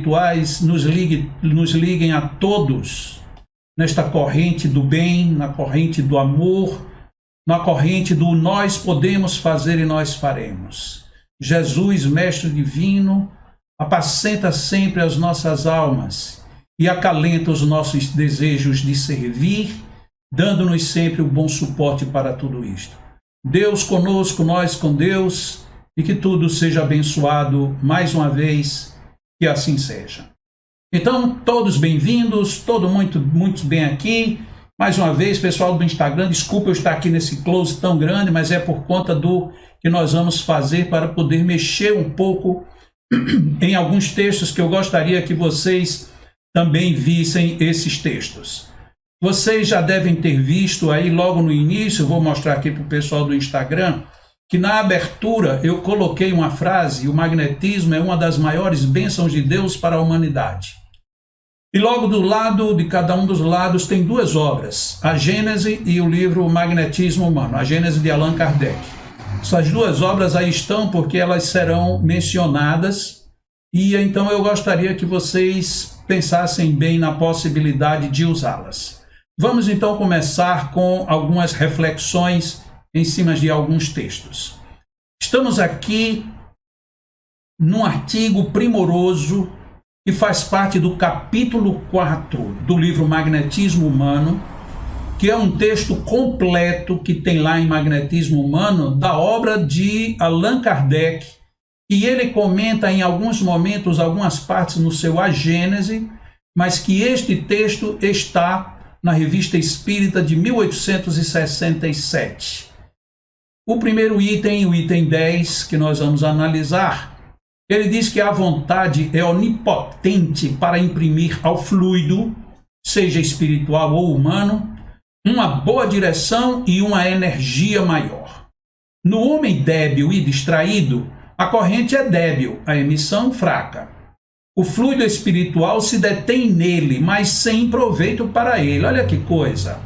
espirituais nos liguem a todos nesta corrente do bem, na corrente do amor, na corrente do nós podemos fazer e nós faremos. Jesus, Mestre Divino, apacenta sempre as nossas almas e acalenta os nossos desejos de servir, dando-nos sempre o bom suporte para tudo isto. Deus conosco, nós com Deus, e que tudo seja abençoado mais uma vez, que assim seja. Então, todos bem-vindos, todo muito bem aqui. Mais uma vez, pessoal do Instagram, desculpa eu estar aqui nesse close tão grande, mas é por conta do que nós vamos fazer para poder mexer um pouco em alguns textos que eu gostaria que vocês também vissem esses textos. Vocês já devem ter visto aí logo no início, vou mostrar aqui para o pessoal do Instagram, que na abertura eu coloquei uma frase: o magnetismo é uma das maiores bênçãos de Deus para a humanidade. E logo do lado, de cada um dos lados, tem duas obras, a Gênese e o livro Magnetismo Humano, a Gênese de Allan Kardec. Essas duas obras aí estão porque elas serão mencionadas, e então eu gostaria que vocês pensassem bem na possibilidade de usá-las. Vamos então começar com algumas reflexões em cima de alguns textos. Estamos aqui num artigo primoroso que faz parte do capítulo 4 do livro Magnetismo Humano, que é um texto completo que tem lá em Magnetismo Humano, da obra de Allan Kardec, e ele comenta em alguns momentos, algumas partes no seu A Gênese, mas que este texto está na Revista Espírita de 1867. O primeiro item, o item 10, que nós vamos analisar, ele diz que a vontade é onipotente para imprimir ao fluido, seja espiritual ou humano, uma boa direção e uma energia maior. No homem débil e distraído, a corrente é débil, a emissão fraca. O fluido espiritual se detém nele, mas sem proveito para ele. Olha que coisa!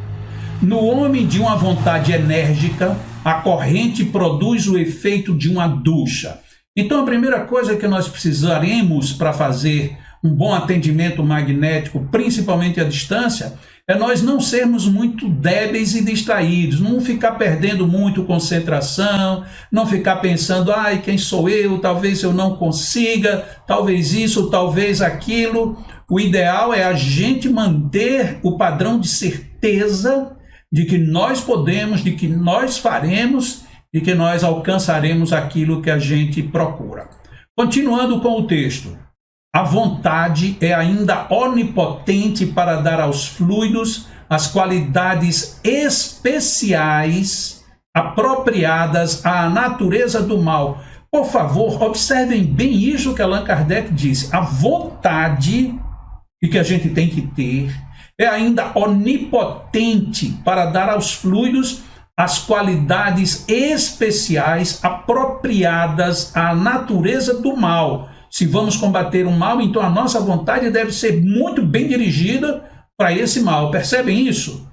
No homem de uma vontade enérgica, a corrente produz o efeito de uma ducha. Então, a primeira coisa que nós precisaremos para fazer um bom atendimento magnético, principalmente à distância, é nós não sermos muito débeis e distraídos, não ficar perdendo muito concentração, não ficar pensando, ai, quem sou eu, talvez eu não consiga, talvez isso, talvez aquilo. O ideal é a gente manter o padrão de certeza de que nós podemos, de que nós faremos e que nós alcançaremos aquilo que a gente procura. Continuando com o texto. A vontade é ainda onipotente para dar aos fluidos as qualidades especiais apropriadas à natureza do mal. Por favor, observem bem isso que Allan Kardec disse. A vontade, e que a gente tem que ter, é ainda onipotente para dar aos fluidos as qualidades especiais apropriadas à natureza do mal. Se vamos combater o mal, então a nossa vontade deve ser muito bem dirigida para esse mal. Percebem isso?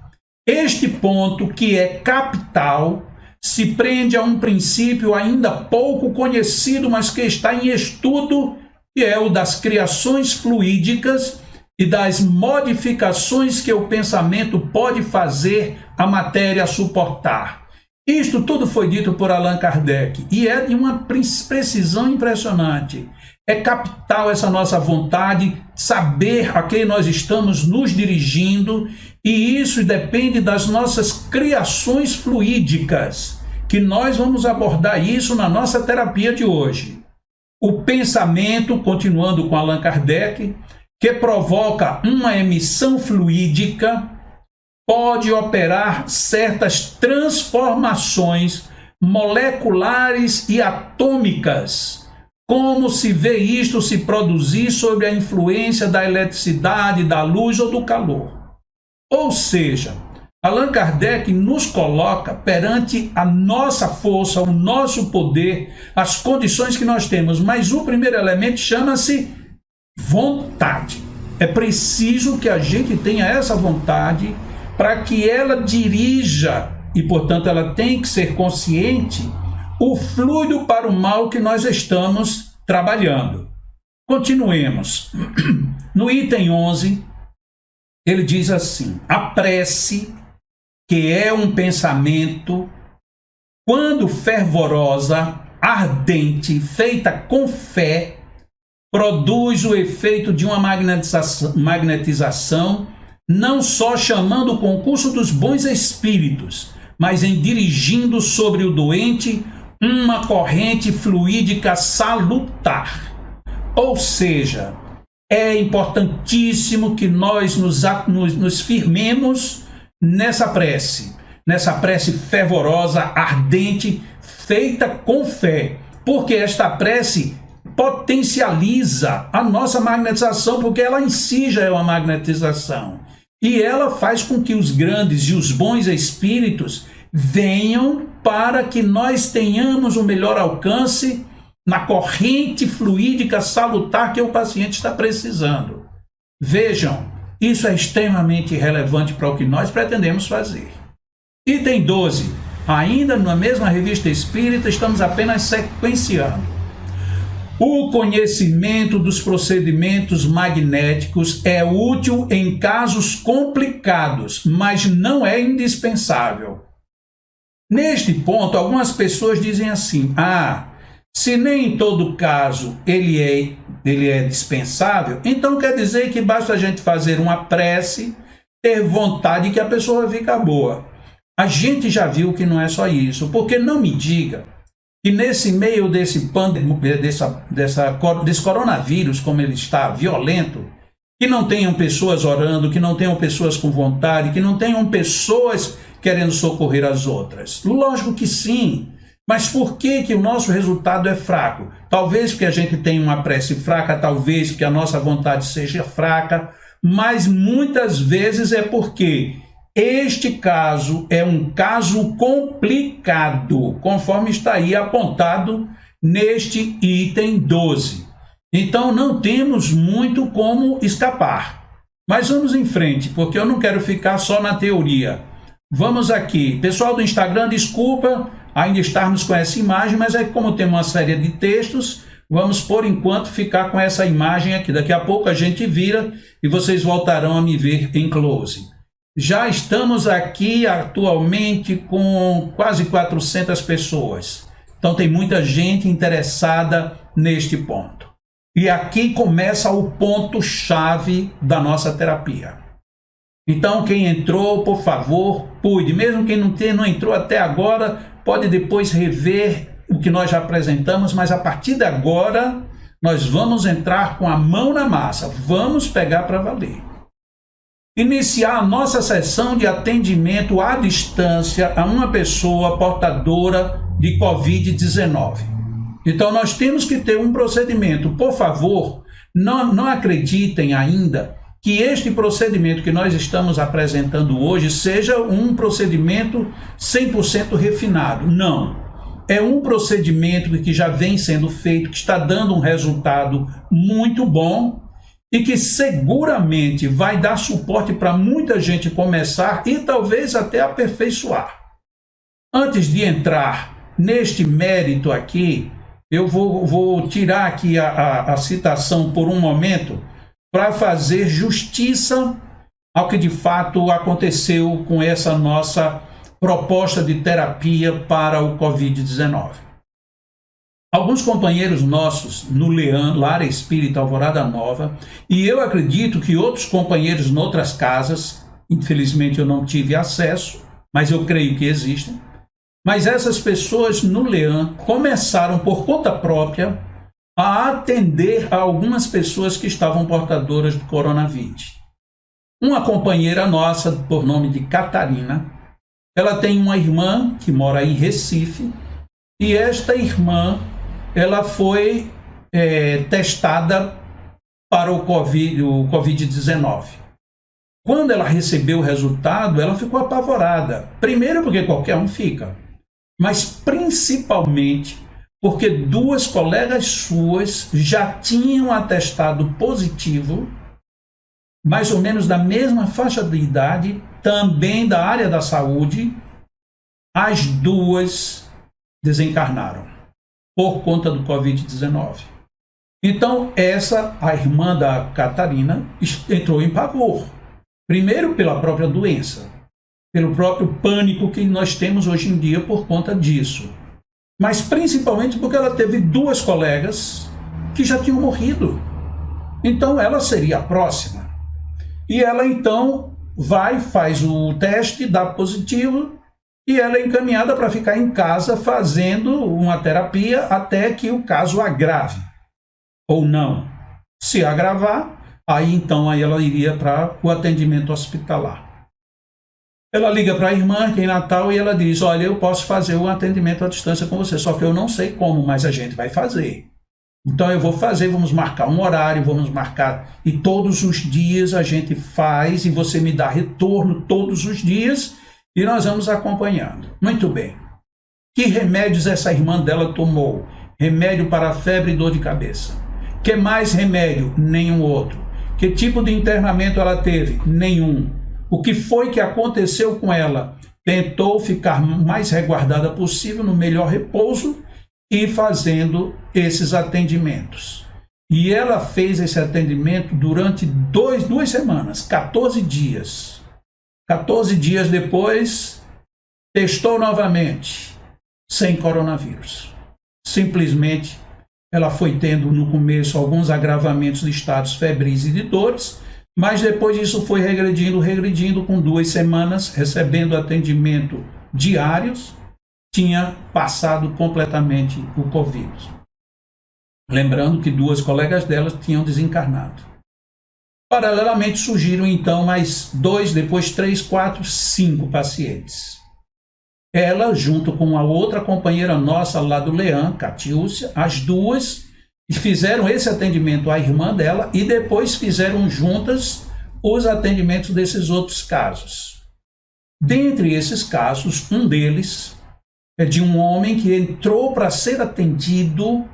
Este ponto, que é capital, se prende a um princípio ainda pouco conhecido, mas que está em estudo, que é o das criações fluídicas e das modificações que o pensamento pode fazer a matéria suportar. Isto tudo foi dito por Allan Kardec e é de uma precisão impressionante. É capital essa nossa vontade, saber a quem nós estamos nos dirigindo, e isso depende das nossas criações fluídicas, que nós vamos abordar isso na nossa terapia de hoje. O pensamento, continuando com Allan Kardec, que provoca uma emissão fluídica, pode operar certas transformações moleculares e atômicas. Como se vê isto se produzir sob a influência da eletricidade, da luz ou do calor? Ou seja, Allan Kardec nos coloca perante a nossa força, o nosso poder, as condições que nós temos. Mas o primeiro elemento chama-se vontade. É preciso que a gente tenha essa vontade para que ela dirija, e portanto ela tem que ser consciente, o fluido para o mal que nós estamos trabalhando. Continuemos. No item 11, ele diz assim: a prece, que é um pensamento, quando fervorosa, ardente, feita com fé, produz o efeito de uma magnetização, não só chamando o concurso dos bons espíritos, mas em dirigindo sobre o doente uma corrente fluídica salutar. Ou seja, é importantíssimo que nós nos firmemos nessa prece fervorosa, ardente, feita com fé, porque esta prece potencializa a nossa magnetização, porque ela em si já é uma magnetização. E ela faz com que os grandes e os bons espíritos venham para que nós tenhamos um melhor alcance na corrente fluídica salutar que o paciente está precisando. Vejam, isso é extremamente relevante para o que nós pretendemos fazer. Item 12. Ainda na mesma revista espírita, estamos apenas sequenciando. O conhecimento dos procedimentos magnéticos é útil em casos complicados, mas não é indispensável. Neste ponto, algumas pessoas dizem assim: se nem em todo caso ele é dispensável, então quer dizer que basta a gente fazer uma prece, ter vontade que a pessoa vai ficar boa. A gente já viu que não é só isso, porque não me diga que nesse meio desse coronavírus, como ele está violento, que não tenham pessoas orando, que não tenham pessoas com vontade, que não tenham pessoas querendo socorrer as outras. Lógico que sim, mas por que o nosso resultado é fraco? Talvez porque a gente tenha uma prece fraca, talvez porque a nossa vontade seja fraca, mas muitas vezes é porque este caso é um caso complicado, conforme está aí apontado neste item 12. Então não temos muito como escapar. Mas vamos em frente, porque eu não quero ficar só na teoria. Vamos aqui. Pessoal do Instagram, desculpa ainda estarmos com essa imagem, mas é que como tem uma série de textos, vamos por enquanto ficar com essa imagem aqui. Daqui a pouco a gente vira e vocês voltarão a me ver em close. Já estamos aqui atualmente com quase 400 pessoas. Então tem muita gente interessada neste ponto. E aqui começa o ponto-chave da nossa terapia. Então quem entrou, por favor, cuide. Mesmo quem não entrou até agora, pode depois rever o que nós já apresentamos, mas a partir de agora nós vamos entrar com a mão na massa. Vamos pegar para valer. Iniciar a nossa sessão de atendimento à distância a uma pessoa portadora de Covid-19. Então, nós temos que ter um procedimento. Por favor, não acreditem ainda que este procedimento que nós estamos apresentando hoje seja um procedimento 100% refinado. Não. É um procedimento que já vem sendo feito, que está dando um resultado muito bom, e que seguramente vai dar suporte para muita gente começar e talvez até aperfeiçoar. Antes de entrar neste mérito aqui, eu vou tirar aqui a citação por um momento para fazer justiça ao que de fato aconteceu com essa nossa proposta de terapia para o Covid-19. Alguns companheiros nossos no LEAN, Lar Espírita Alvorada Nova, e eu acredito que outros companheiros em outras casas, infelizmente eu não tive acesso, mas eu creio que existem, mas essas pessoas no LEAN começaram por conta própria a atender a algumas pessoas que estavam portadoras do coronavírus. Uma companheira nossa, por nome de Catarina, ela tem uma irmã que mora em Recife, e esta irmã ela foi testada para o Covid-19. Quando ela recebeu o resultado, ela ficou apavorada. Primeiro porque qualquer um fica, mas principalmente porque duas colegas suas já tinham atestado positivo, mais ou menos da mesma faixa de idade, também da área da saúde. As duas desencarnaram por conta do Covid-19. Então, a irmã da Catarina, entrou em pavor. Primeiro pela própria doença, pelo próprio pânico que nós temos hoje em dia por conta disso. Mas principalmente porque ela teve 2 colegas que já tinham morrido. Então, ela seria a próxima. E ela, então, faz o teste, dá positivo, e ela é encaminhada para ficar em casa fazendo uma terapia até que o caso agrave. Ou não. Se agravar, aí ela iria para o atendimento hospitalar. Ela liga para a irmã aqui em Natal e ela diz: olha, eu posso fazer um atendimento à distância com você, só que eu não sei como, mas a gente vai fazer. Então eu vou fazer, vamos marcar um horário, vamos marcar, e todos os dias a gente faz, e você me dá retorno todos os dias, e nós vamos acompanhando. Muito bem. Que remédios essa irmã dela tomou? Remédio para febre e dor de cabeça. Que mais remédio? Nenhum outro. Que tipo de internamento ela teve? Nenhum. O que foi que aconteceu com ela? Tentou ficar mais resguardada possível, no melhor repouso, e fazendo esses atendimentos. E ela fez esse atendimento durante 2 semanas, 14 dias. 14 dias depois, testou novamente, sem coronavírus. Simplesmente, ela foi tendo no começo alguns agravamentos de estados febris e de dores, mas depois disso foi regredindo com 2 semanas, recebendo atendimento diários, tinha passado completamente o Covid. Lembrando que 2 colegas delas tinham desencarnado. Paralelamente surgiram então mais 2, depois 3, 4, 5 pacientes. Ela, junto com a outra companheira nossa lá do Leão, Catiúcia, as 2 fizeram esse atendimento à irmã dela e depois fizeram juntas os atendimentos desses outros casos. Dentre esses casos, um deles é de um homem que entrou para ser atendido,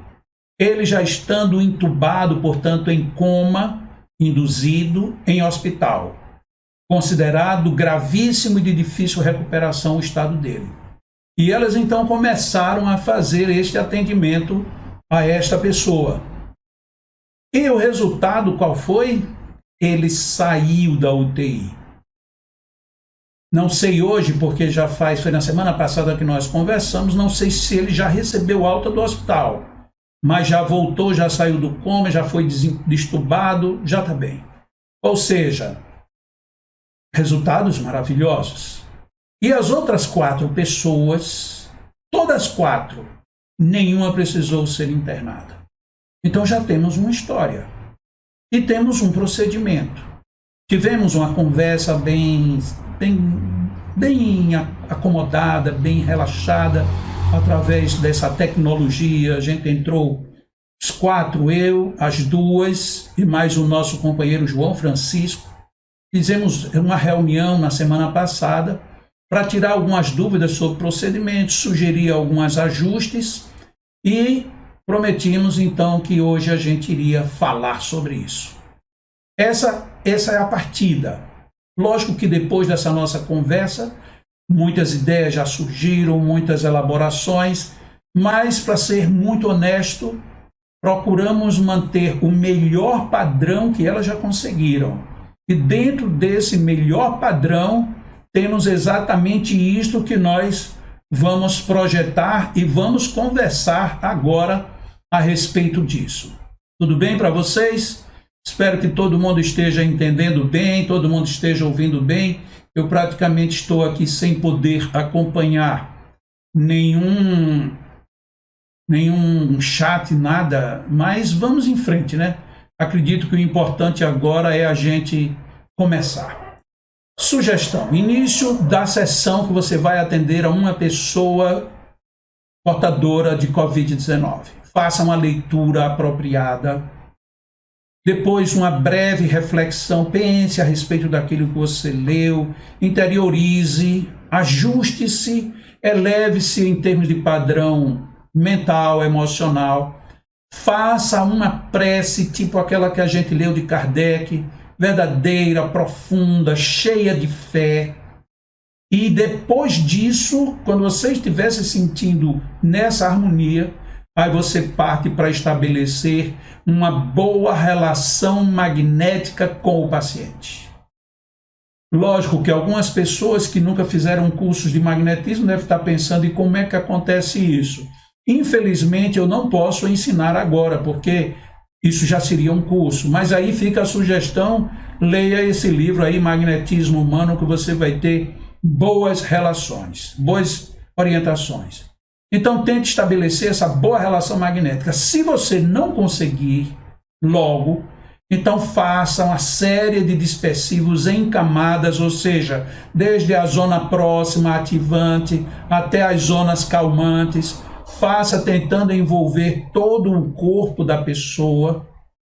ele já estando entubado, portanto em coma, induzido em hospital. Considerado gravíssimo e de difícil recuperação o estado dele. E elas então começaram a fazer este atendimento a esta pessoa. E o resultado qual foi? Ele saiu da UTI. Não sei hoje, porque foi na semana passada que nós conversamos, não sei se ele já recebeu alta do hospital, mas já voltou, já saiu do coma, já foi destubado, já está bem. Ou seja, resultados maravilhosos. E as outras 4 pessoas, todas 4, nenhuma precisou ser internada. Então já temos uma história e temos um procedimento. Tivemos uma conversa bem acomodada, bem relaxada, através dessa tecnologia. A gente entrou, os 4, eu, as 2 e mais o nosso companheiro João Francisco. Fizemos uma reunião na semana passada para tirar algumas dúvidas sobre procedimentos, sugerir alguns ajustes e prometimos então que hoje a gente iria falar sobre isso. Essa é a partida. Lógico que depois dessa nossa conversa, muitas ideias já surgiram, muitas elaborações, mas, para ser muito honesto, procuramos manter o melhor padrão que elas já conseguiram. E dentro desse melhor padrão, temos exatamente isto que nós vamos projetar e vamos conversar agora a respeito disso. Tudo bem para vocês? Espero que todo mundo esteja entendendo bem, todo mundo esteja ouvindo bem. Eu praticamente estou aqui sem poder acompanhar nenhum chat, nada, mas vamos em frente, né? Acredito que o importante agora é a gente começar. Sugestão: início da sessão que você vai atender a uma pessoa portadora de Covid-19. Faça uma leitura apropriada. Depois, uma breve reflexão, pense a respeito daquilo que você leu, interiorize, ajuste-se, eleve-se em termos de padrão mental, emocional. Faça uma prece, tipo aquela que a gente leu de Kardec, verdadeira, profunda, cheia de fé. E depois disso, quando você estiver se sentindo nessa harmonia, aí você parte para estabelecer uma boa relação magnética com o paciente. Lógico que algumas pessoas que nunca fizeram cursos de magnetismo devem estar pensando em como é que acontece isso. Infelizmente, eu não posso ensinar agora, porque isso já seria um curso. Mas aí fica a sugestão, leia esse livro aí, Magnetismo Humano, que você vai ter boas relações, boas orientações. Então, tente estabelecer essa boa relação magnética. Se você não conseguir logo, então faça uma série de dispersivos em camadas, ou seja, desde a zona próxima ativante até as zonas calmantes. Faça tentando envolver todo o corpo da pessoa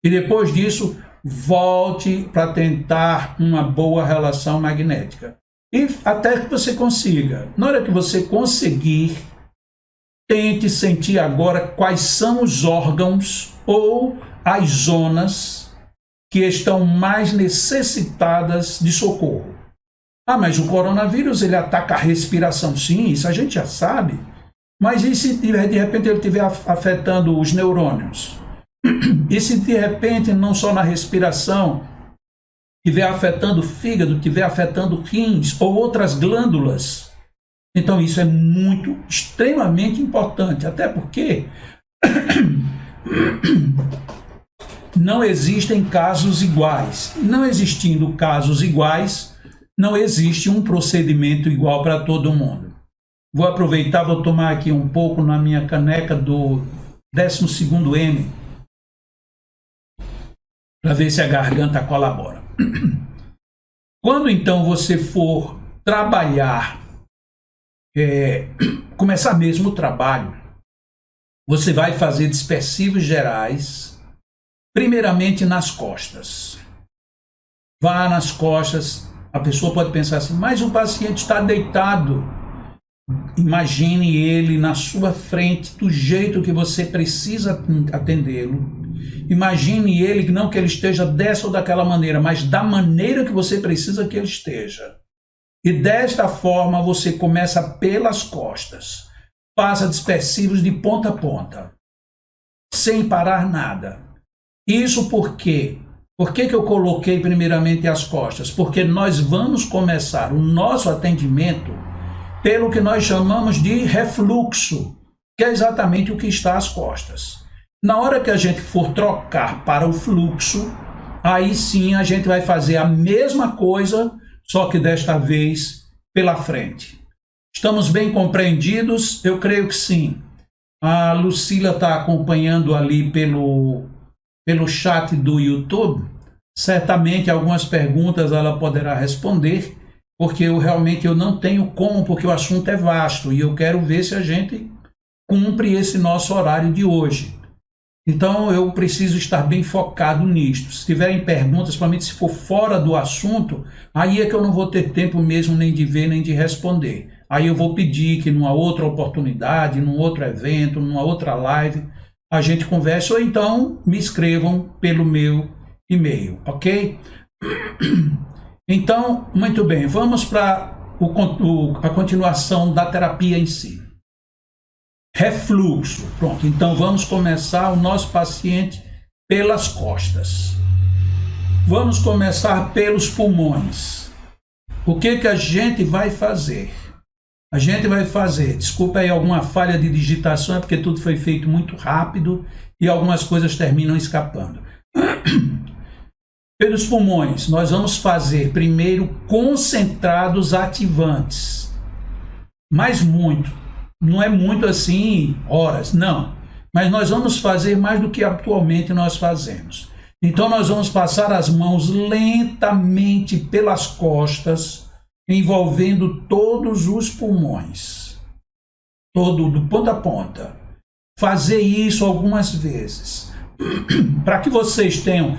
e depois disso volte para tentar uma boa relação magnética. E até que você consiga. Na hora que você conseguir, tente sentir agora quais são os órgãos ou as zonas que estão mais necessitadas de socorro. Ah, mas o coronavírus ele ataca a respiração. Sim, isso a gente já sabe. Mas e se de repente ele estiver afetando os neurônios? E se de repente não só na respiração, estiver afetando o fígado, estiver afetando rins ou outras glândulas? Então isso é muito, extremamente importante, até porque não existem casos iguais. Não existindo casos iguais, não existe um procedimento igual para todo mundo. Vou aproveitar, vou tomar aqui um pouco na minha caneca do 12º M, para ver se a garganta colabora. Quando então você for trabalhar, começar mesmo o trabalho, você vai fazer dispersivos gerais, primeiramente nas costas. Vá nas costas, a pessoa pode pensar assim, mas o paciente está deitado. Imagine ele na sua frente do jeito que você precisa atendê-lo. Imagine ele, não que ele esteja dessa ou daquela maneira, mas da maneira que você precisa que ele esteja. E desta forma você começa pelas costas. Passa dispersivos de ponta a ponta, sem parar nada. Isso por quê? Por que eu coloquei primeiramente as costas? Porque nós vamos começar o nosso atendimento pelo que nós chamamos de refluxo, que é exatamente o que está às costas. Na hora que a gente for trocar para o fluxo, aí sim a gente vai fazer a mesma coisa, só que desta vez pela frente. Estamos bem compreendidos? Eu creio que sim. A Lucila está acompanhando ali pelo chat do YouTube. Certamente algumas perguntas ela poderá responder, porque eu realmente não tenho como, porque o assunto é vasto e eu quero ver se a gente cumpre esse nosso horário de hoje. Então eu preciso estar bem focado nisto. Se tiverem perguntas, principalmente se for fora do assunto, aí é que eu não vou ter tempo mesmo nem de ver nem de responder. Aí eu vou pedir que numa outra oportunidade, num outro evento, numa outra live, a gente converse, ou então me escrevam pelo meu e-mail, ok? Então, muito bem, vamos para a continuação da terapia em si. Refluxo. Pronto, então vamos começar o nosso paciente pelas costas. Vamos começar pelos pulmões. O que a gente vai fazer? A gente vai fazer, desculpa aí alguma falha de digitação, é porque tudo foi feito muito rápido e algumas coisas terminam escapando. Pelos pulmões, nós vamos fazer primeiro concentrados ativantes. Mas muito. Não é muito assim, horas, não. Mas nós vamos fazer mais do que atualmente nós fazemos. Então nós vamos passar as mãos lentamente pelas costas, envolvendo todos os pulmões. Todo, do ponta a ponta. Fazer isso algumas vezes. Para que vocês tenham...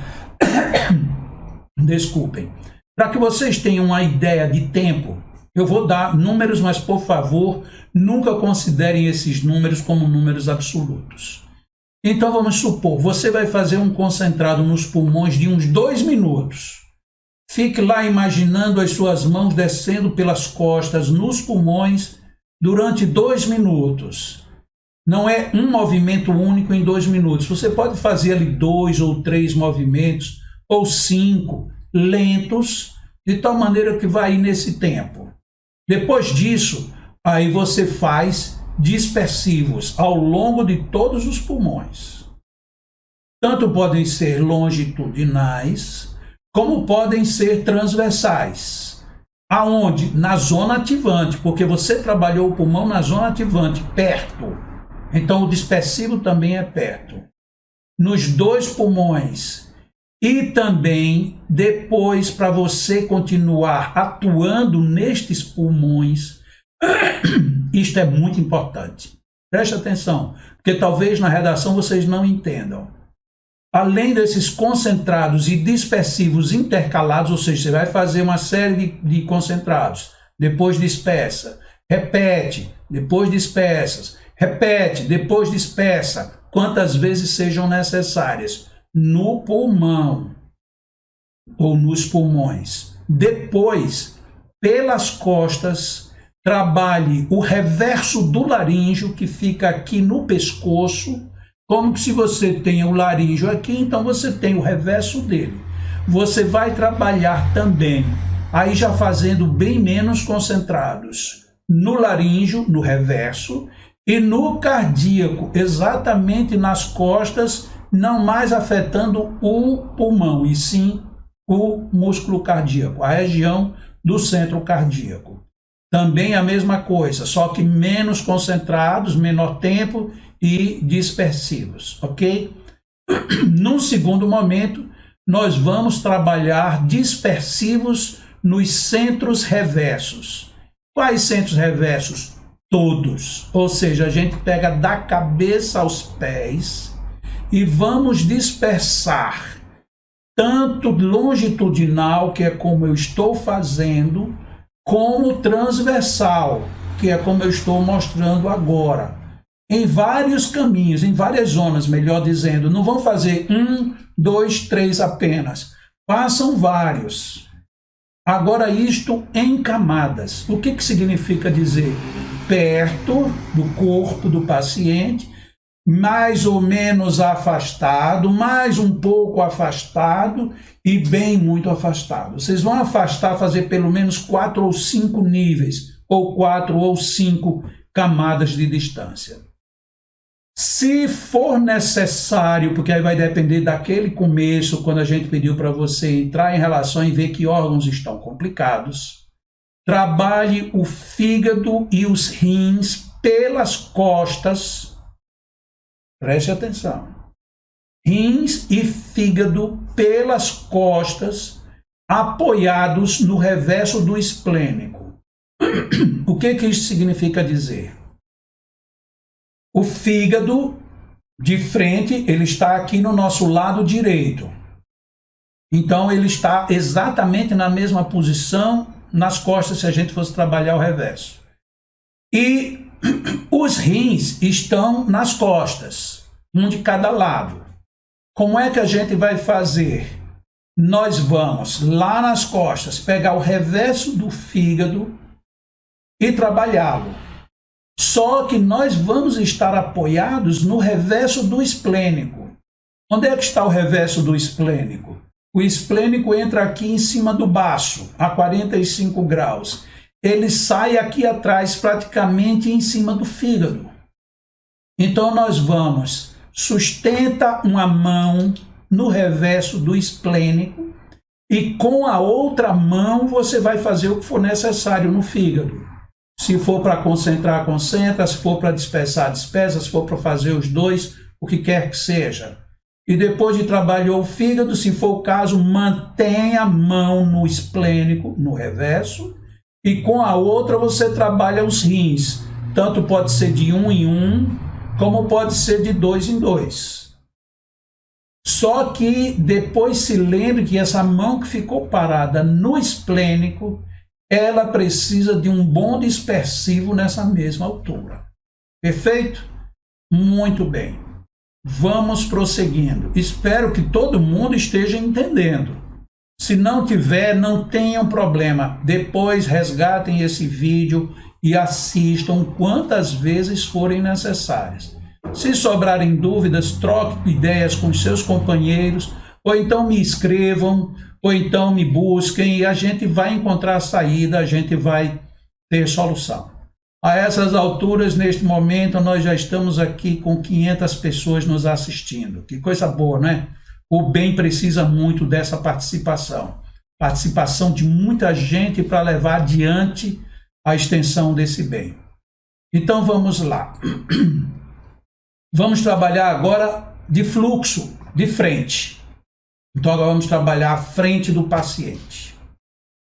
Desculpem. Para que vocês tenham uma ideia de tempo, eu vou dar números, mas por favor, nunca considerem esses números como números absolutos. Então vamos supor, você vai fazer um concentrado nos pulmões de uns 2 minutos. Fique lá imaginando as suas mãos descendo pelas costas nos pulmões durante 2 minutos. Não é um movimento único em 2 minutos. Você pode fazer ali 2 ou 3 movimentos, ou 5, lentos, de tal maneira que vai ir nesse tempo. Depois disso, aí você faz dispersivos ao longo de todos os pulmões. Tanto podem ser longitudinais, como podem ser transversais. Aonde? Na zona ativante, porque você trabalhou o pulmão na zona ativante, perto. Então o dispersivo também é perto. Nos 2 pulmões. E também depois, para você continuar atuando nestes pulmões, isto é muito importante. Preste atenção, porque talvez na redação vocês não entendam. Além desses concentrados e dispersivos intercalados, ou seja, você vai fazer uma série de concentrados, depois dispersa, repete, depois dispersas, repete, depois dispersa, quantas vezes sejam necessárias, no pulmão ou nos pulmões. Depois, pelas costas, trabalhe o reverso do laríngeo, que fica aqui no pescoço. Como que se você tem o laríngeo aqui, então você tem o reverso dele. Você vai trabalhar também, aí já fazendo bem menos concentrados, no laríngeo, no reverso, e no cardíaco, exatamente nas costas, não mais afetando o pulmão, e sim o músculo cardíaco, a região do centro cardíaco. Também a mesma coisa, só que menos concentrados, menor tempo, e dispersivos, ok? Num segundo momento, nós vamos trabalhar dispersivos nos centros reversos. Quais centros reversos? Todos. Ou seja, a gente pega da cabeça aos pés e vamos dispersar tanto longitudinal, que é como eu estou fazendo, como transversal, que é como eu estou mostrando agora. Em vários caminhos, em várias zonas, melhor dizendo. Não vão fazer 1, 2, 3 apenas. Façam vários. Agora, isto em camadas. O que significa dizer? Perto do corpo do paciente, mais ou menos afastado, mais um pouco afastado e bem muito afastado. Vocês vão afastar, fazer pelo menos 4 ou 5 níveis, ou 4 ou 5 camadas de distância. Se for necessário, porque aí vai depender daquele começo, quando a gente pediu para você entrar em relação e ver que órgãos estão complicados, trabalhe o fígado e os rins pelas costas. Preste atenção. Rins e fígado pelas costas, apoiados no reverso do esplênico. O que isso significa dizer? O fígado, de frente, ele está aqui no nosso lado direito. Então, ele está exatamente na mesma posição nas costas, se a gente fosse trabalhar o reverso. E os rins estão nas costas, um de cada lado. Como é que a gente vai fazer? Nós vamos lá nas costas pegar o reverso do fígado e trabalhá-lo. Só que nós vamos estar apoiados no reverso do esplênico. Onde é que está o reverso do esplênico? O esplênico entra aqui em cima do baço, a 45 graus. Ele sai aqui atrás, praticamente em cima do fígado. Então nós vamos, sustenta uma mão no reverso do esplênico e com a outra mão você vai fazer o que for necessário no fígado. Se for para concentrar, concentra. Se for para dispersar, dispersa. Se for para fazer os dois, o que quer que seja. E depois de trabalhar o fígado, se for o caso, mantenha a mão no esplênico, no reverso, e com a outra você trabalha os rins. Tanto pode ser de 1 em 1, como pode ser de 2 em 2. Só que depois se lembre que essa mão que ficou parada no esplênico, ela precisa de um bom dispersivo nessa mesma altura. Perfeito? Muito bem. Vamos prosseguindo. Espero que todo mundo esteja entendendo. Se não tiver, não tenham problema. Depois resgatem esse vídeo e assistam quantas vezes forem necessárias. Se sobrarem dúvidas, troque ideias com seus companheiros, ou então me escrevam, ou então me busquem, e a gente vai encontrar a saída, a gente vai ter solução. A essas alturas, neste momento, nós já estamos aqui com 500 pessoas nos assistindo. Que coisa boa, né? O bem precisa muito dessa participação. Participação de muita gente para levar adiante a extensão desse bem. Então vamos lá. Vamos trabalhar agora de fluxo, de frente. Então agora vamos trabalhar a frente do paciente.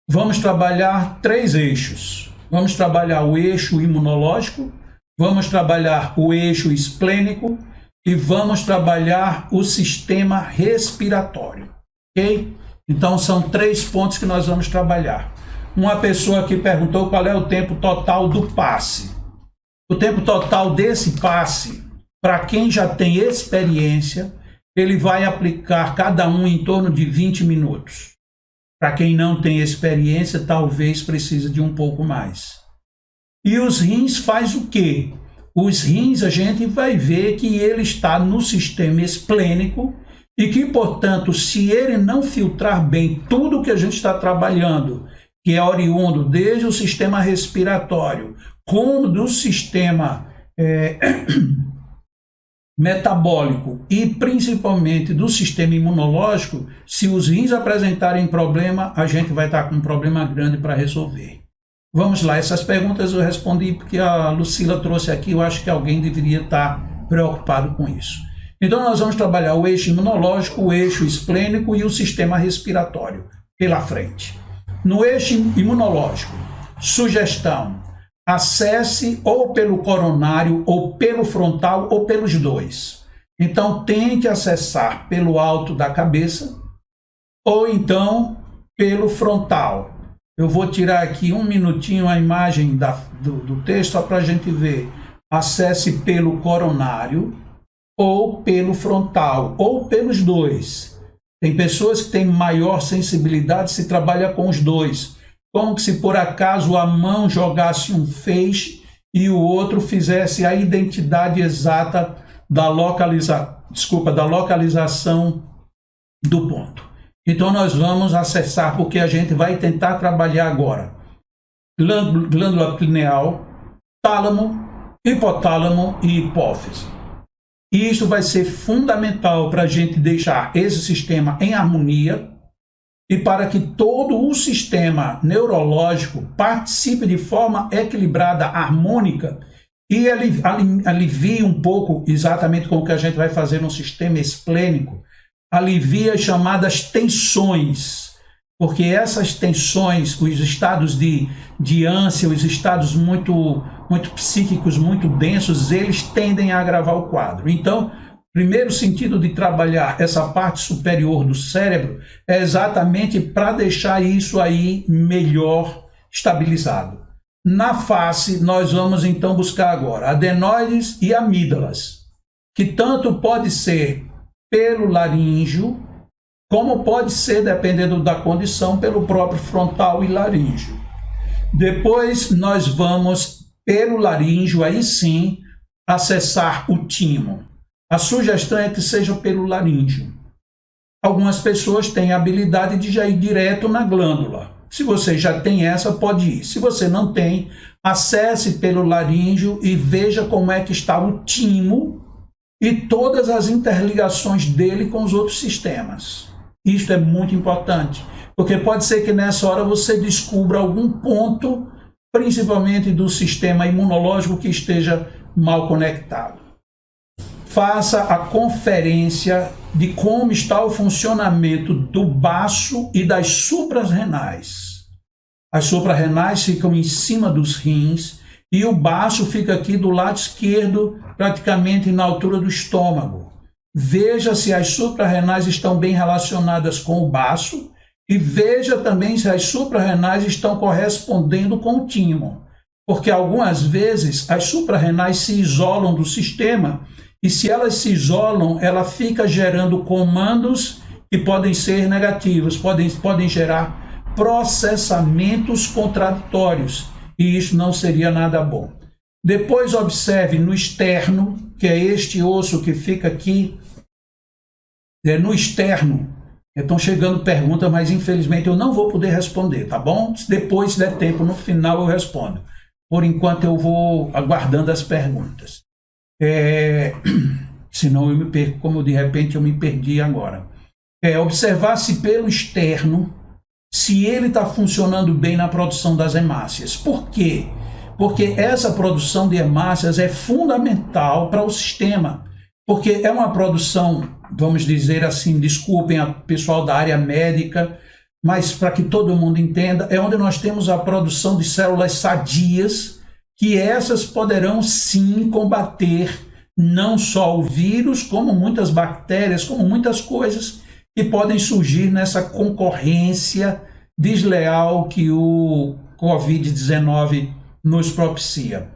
Vamos trabalhar 3 eixos. Vamos trabalhar o eixo imunológico, vamos trabalhar o eixo esplênico e vamos trabalhar o sistema respiratório, ok? Então são 3 pontos que nós vamos trabalhar. Uma pessoa aqui perguntou qual é o tempo total do passe. O tempo total desse passe, para quem já tem experiência, ele vai aplicar cada um em torno de 20 minutos. Para quem não tem experiência, talvez precise de um pouco mais. E os rins faz o quê? Os rins a gente vai ver que ele está no sistema esplênico e que, portanto, se ele não filtrar bem tudo que a gente está trabalhando, que é oriundo desde o sistema respiratório, como do sistema metabólico e principalmente do sistema imunológico, se os rins apresentarem problema, a gente vai estar com um problema grande para resolver. Vamos lá, essas perguntas eu respondi porque a Lucila trouxe aqui, eu acho que alguém deveria estar preocupado com isso. Então nós vamos trabalhar o eixo imunológico, o eixo esplênico e o sistema respiratório pela frente. No eixo imunológico, sugestão: acesse ou pelo coronário, ou pelo frontal, ou pelos dois. Então, tente acessar pelo alto da cabeça, ou então pelo frontal. Eu vou tirar aqui um minutinho a imagem do texto, só para a gente ver. Acesse pelo coronário, ou pelo frontal, ou pelos dois. Tem pessoas que têm maior sensibilidade se trabalha com os dois. Como que se por acaso a mão jogasse um feixe e o outro fizesse a identidade exata da localização do ponto. Então nós vamos acessar, porque a gente vai tentar trabalhar agora glândula pineal, tálamo, hipotálamo e hipófise. E isso vai ser fundamental para a gente deixar esse sistema em harmonia, e para que todo o sistema neurológico participe de forma equilibrada, harmônica, e alivie um pouco, exatamente com o que a gente vai fazer no sistema esplênico, alivia as chamadas tensões, porque essas tensões, os estados de ânsia, os estados muito psíquicos, muito densos, eles tendem a agravar o quadro. Então, primeiro sentido de trabalhar essa parte superior do cérebro é exatamente para deixar isso aí melhor estabilizado. Na face, nós vamos então buscar agora adenoides e amígdalas, que tanto pode ser pelo laríngeo, como pode ser, dependendo da condição, pelo próprio frontal e laríngeo. Depois nós vamos pelo laríngeo, aí sim, acessar o timo. A sugestão é que seja pelo laríngeo. Algumas pessoas têm a habilidade de já ir direto na glândula. Se você já tem essa, pode ir. Se você não tem, acesse pelo laríngeo e veja como é que está o timo e todas as interligações dele com os outros sistemas. Isto é muito importante, porque pode ser que nessa hora você descubra algum ponto, principalmente do sistema imunológico, que esteja mal conectado. Faça a conferência de como está o funcionamento do baço e das suprarrenais. As suprarrenais ficam em cima dos rins e o baço fica aqui do lado esquerdo, praticamente na altura do estômago. Veja se as suprarrenais estão bem relacionadas com o baço e veja também se as suprarrenais estão correspondendo com o timo, porque algumas vezes as suprarrenais se isolam do sistema. E se elas se isolam, ela fica gerando comandos que podem ser negativos, podem gerar processamentos contraditórios, e isso não seria nada bom. Depois observe no externo, que é este osso que fica aqui no externo. Estão chegando perguntas, mas infelizmente eu não vou poder responder, tá bom? Depois, se der tempo, no final eu respondo. Por enquanto eu vou aguardando as perguntas. Senão eu me perco, como de repente eu me perdi agora. Observar se pelo externo, se ele está funcionando bem na produção das hemácias. Por quê? Porque essa produção de hemácias é fundamental para o sistema. Porque é uma produção, vamos dizer assim, desculpem a pessoal da área médica, mas para que todo mundo entenda, é onde nós temos a produção de células sadias, que essas poderão sim combater não só o vírus, como muitas bactérias, como muitas coisas que podem surgir nessa concorrência desleal que o Covid-19 nos propicia.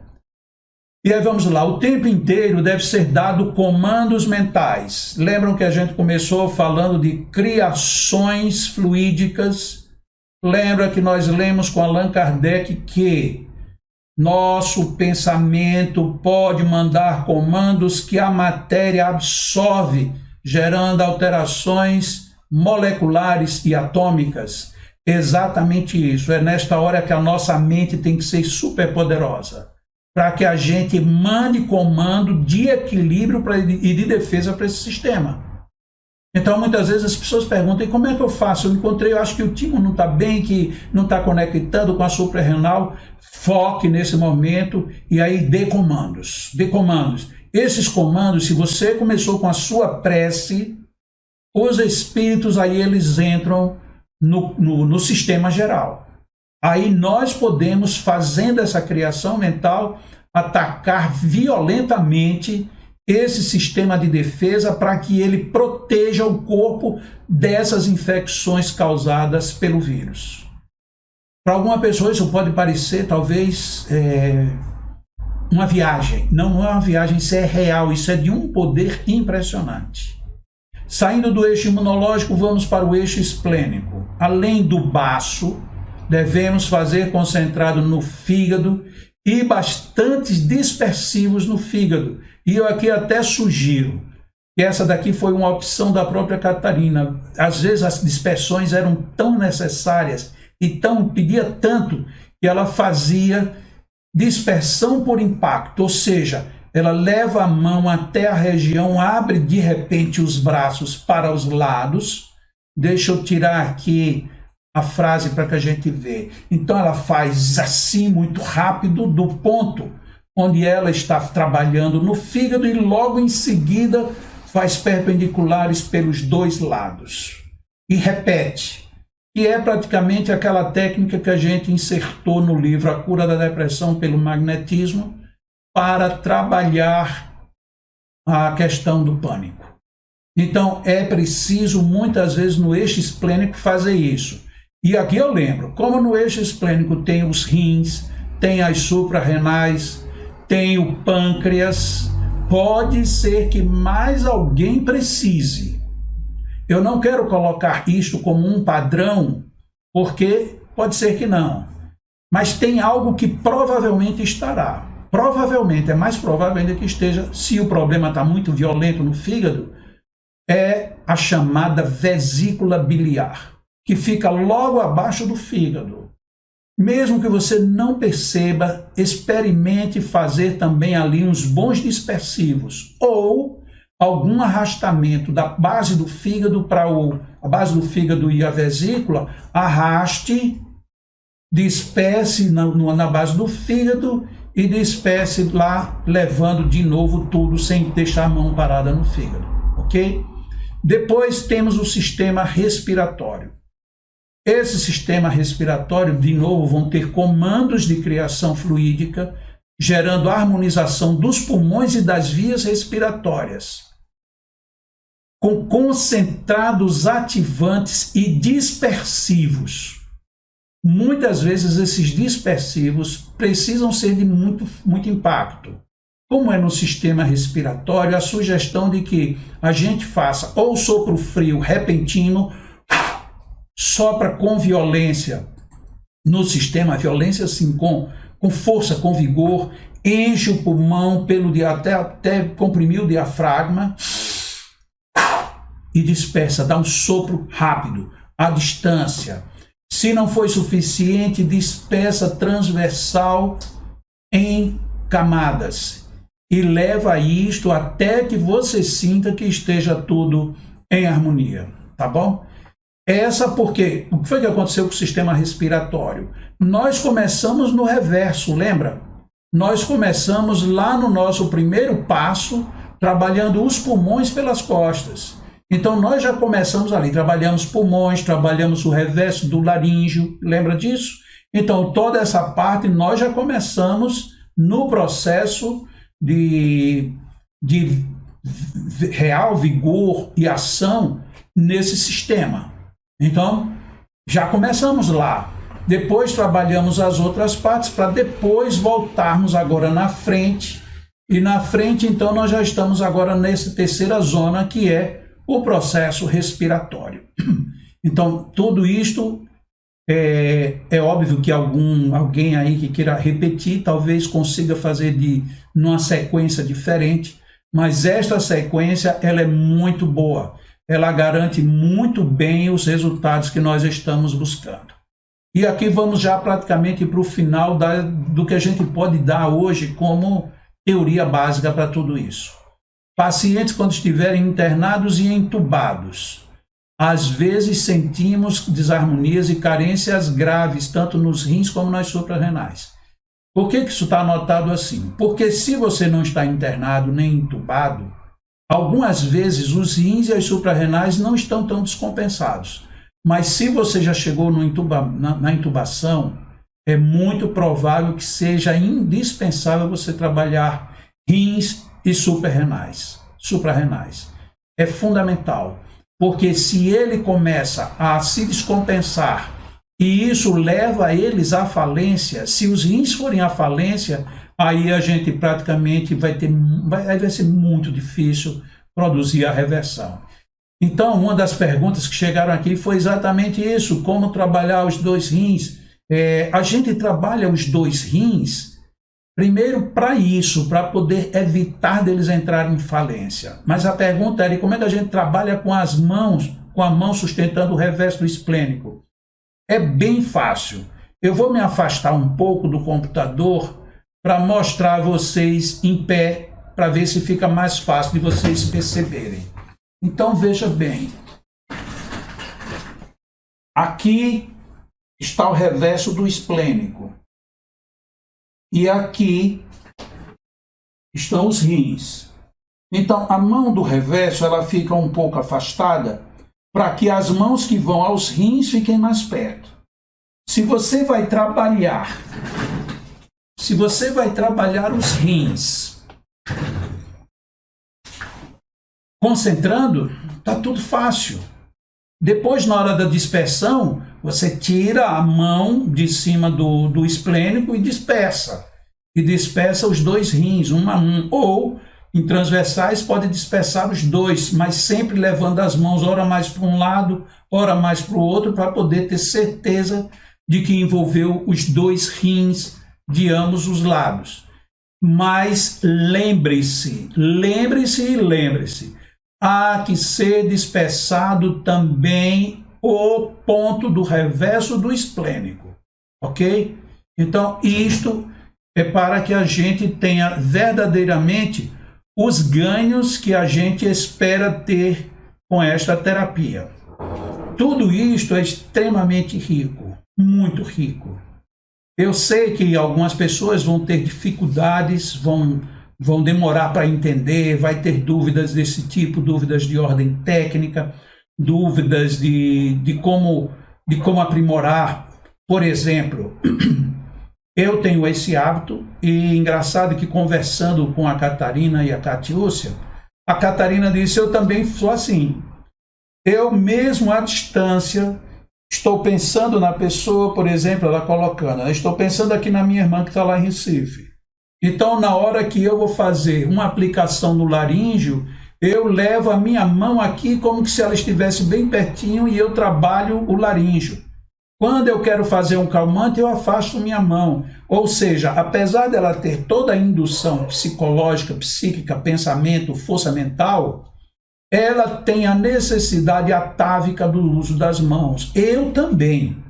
E aí vamos lá, o tempo inteiro deve ser dado comandos mentais. Lembram que a gente começou falando de criações fluídicas? Lembra que nós lemos com Allan Kardec que nosso pensamento pode mandar comandos que a matéria absorve, gerando alterações moleculares e atômicas. Exatamente isso. É nesta hora que a nossa mente tem que ser superpoderosa, para que a gente mande comando de equilíbrio e de defesa para esse sistema. Então, muitas vezes as pessoas perguntam, e como é que eu faço? Eu acho que o timo não está bem, que não está conectando com a suprarrenal. Foque nesse momento e aí dê comandos. Dê comandos. Esses comandos, se você começou com a sua prece, os espíritos aí eles entram no sistema geral. Aí nós podemos, fazendo essa criação mental, atacar violentamente esse sistema de defesa para que ele proteja o corpo dessas infecções causadas pelo vírus. Para alguma pessoa isso pode parecer talvez uma viagem. Não é uma viagem, isso é real, isso é de um poder impressionante. Saindo do eixo imunológico, vamos para o eixo esplênico. Além do baço, devemos fazer concentrado no fígado e bastantes dispersivos no fígado. E eu aqui até sugiro que essa daqui foi uma opção da própria Catarina. Às vezes as dispersões eram tão necessárias e pedia tanto que ela fazia dispersão por impacto, ou seja, ela leva a mão até a região, abre de repente os braços para os lados. Deixa eu tirar aqui a frase para que a gente vê. Então ela faz assim muito rápido do ponto onde ela está trabalhando no fígado e logo em seguida faz perpendiculares pelos dois lados. E repete. E é praticamente aquela técnica que a gente insertou no livro A Cura da Depressão pelo Magnetismo para trabalhar a questão do pânico. Então é preciso muitas vezes no eixo esplênico fazer isso. E aqui eu lembro, como no eixo esplênico tem os rins, tem as suprarrenais, tem o pâncreas, pode ser que mais alguém precise. Eu não quero colocar isto como um padrão, porque pode ser que não. Mas tem algo que provavelmente estará. Provavelmente, é mais provável ainda que esteja, se o problema está muito violento no fígado, é a chamada vesícula biliar, que fica logo abaixo do fígado. Mesmo que você não perceba, experimente fazer também ali uns bons dispersivos ou algum arrastamento da base do fígado para a base do fígado e a vesícula, arraste, disperse na base do fígado e disperse lá, levando de novo tudo sem deixar a mão parada no fígado, ok? Depois temos o sistema respiratório. Esse sistema respiratório, de novo, vão ter comandos de criação fluídica, gerando harmonização dos pulmões e das vias respiratórias, com concentrados ativantes e dispersivos. Muitas vezes esses dispersivos precisam ser de muito impacto. Como é no sistema respiratório, a sugestão de que a gente faça ou sopro frio repentino, sopra com violência no sistema, violência assim com com força, com vigor, enche o pulmão até comprimir o diafragma e dispersa, dá um sopro rápido, à distância. Se não foi suficiente, dispersa transversal em camadas e leva isto até que você sinta que esteja tudo em harmonia, tá bom? Porque o que foi que aconteceu com o sistema respiratório? Nós começamos no reverso, lembra? Nós começamos lá no nosso primeiro passo, trabalhando os pulmões pelas costas. Então, nós já começamos ali, trabalhamos pulmões, trabalhamos o reverso do laríngeo, lembra disso? Então, toda essa parte nós já começamos no processo de real vigor e ação nesse sistema. Então, já começamos lá. Depois trabalhamos as outras partes para depois voltarmos agora na frente. E na frente, então, nós já estamos agora nessa terceira zona, que é o processo respiratório. Então, tudo isto é óbvio que alguém aí que queira repetir, talvez consiga fazer numa sequência diferente, mas esta sequência ela é muito boa. Ela garante muito bem os resultados que nós estamos buscando. E aqui vamos já praticamente para o final do que a gente pode dar hoje como teoria básica para tudo isso. Pacientes, quando estiverem internados e entubados, às vezes sentimos desarmonias e carências graves, tanto nos rins como nas suprarrenais. Por que isso está anotado assim? Porque se você não está internado nem entubado, algumas vezes os rins e as suprarrenais não estão tão descompensados. Mas se você já chegou na intubação, é muito provável que seja indispensável você trabalhar rins e suprarrenais. É fundamental, porque se ele começa a se descompensar e isso leva eles à falência, se os rins forem à falência, aí a gente praticamente vai ser muito difícil produzir a reversão. Então, uma das perguntas que chegaram aqui foi exatamente isso, como trabalhar os dois rins. A gente trabalha os dois rins primeiro para isso, para poder evitar deles entrarem em falência. Mas a pergunta era, como é que a gente trabalha com as mãos, com a mão sustentando o reverso esplênico? É bem fácil. Eu vou me afastar um pouco do computador para mostrar a vocês em pé, para ver se fica mais fácil de vocês perceberem. Então, veja bem. Aqui está o reverso do esplênico. E aqui estão os rins. Então, a mão do reverso ela fica um pouco afastada para que as mãos que vão aos rins fiquem mais perto. Se você vai trabalhar os rins concentrando, tá tudo fácil. Depois, na hora da dispersão, você tira a mão de cima do esplênico e dispersa. E dispersa os dois rins, um a um. Ou, em transversais, pode dispersar os dois, mas sempre levando as mãos, ora mais para um lado, ora mais para o outro, para poder ter certeza de que envolveu os dois rins de ambos os lados. Mas lembre-se, há que ser dispersado também o ponto do reverso do esplênico, ok? Então, isto é para que a gente tenha verdadeiramente os ganhos que a gente espera ter com esta terapia. Tudo isto é extremamente rico, muito rico. Eu sei que algumas pessoas vão ter dificuldades, vão demorar para entender, vai ter dúvidas desse tipo, dúvidas de ordem técnica, dúvidas de como aprimorar. Por exemplo, eu tenho esse hábito e engraçado que conversando com a Catarina e a Catiúcia, a Catarina disse, eu também sou assim. Eu mesmo à distância estou pensando na pessoa, por exemplo, ela colocando, estou pensando aqui na minha irmã que está lá em Recife. Então, na hora que eu vou fazer uma aplicação no laríngeo, eu levo a minha mão aqui como se ela estivesse bem pertinho e eu trabalho o laríngeo. Quando eu quero fazer um calmante, eu afasto minha mão. Ou seja, apesar dela ter toda a indução psicológica, psíquica, pensamento, força mental, ela tem a necessidade atávica do uso das mãos. Eu também.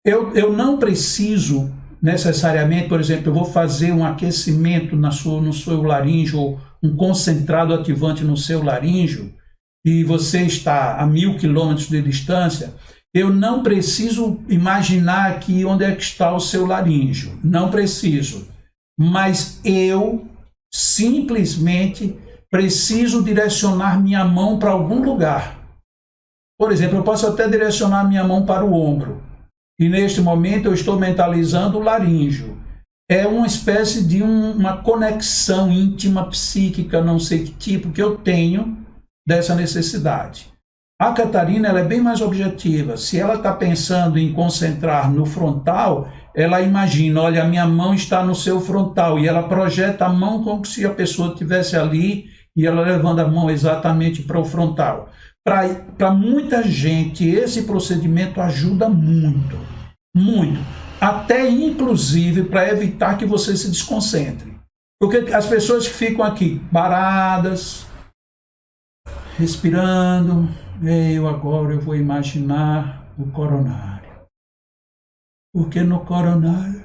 Eu não preciso necessariamente, por exemplo, eu vou fazer um aquecimento no seu laríngeo, um concentrado ativante no seu laríngeo, e você está a 1000 quilômetros de distância, eu não preciso imaginar aqui onde é que está o seu laríngeo. Não preciso. Mas eu simplesmente preciso direcionar minha mão para algum lugar. Por exemplo, eu posso até direcionar minha mão para o ombro. E neste momento eu estou mentalizando o laríngeo. É uma espécie de uma conexão íntima, psíquica, não sei que tipo, que eu tenho dessa necessidade. A Catarina, ela é bem mais objetiva. Se ela está pensando em concentrar no frontal, ela imagina, olha, a minha mão está no seu frontal, e ela projeta a mão como se a pessoa estivesse ali, e ela levando a mão exatamente para o frontal. Para muita gente, esse procedimento ajuda muito, muito. Até, inclusive, para evitar que você se desconcentre. Porque as pessoas que ficam aqui paradas, respirando, agora eu vou imaginar o coronário. Porque no coronário,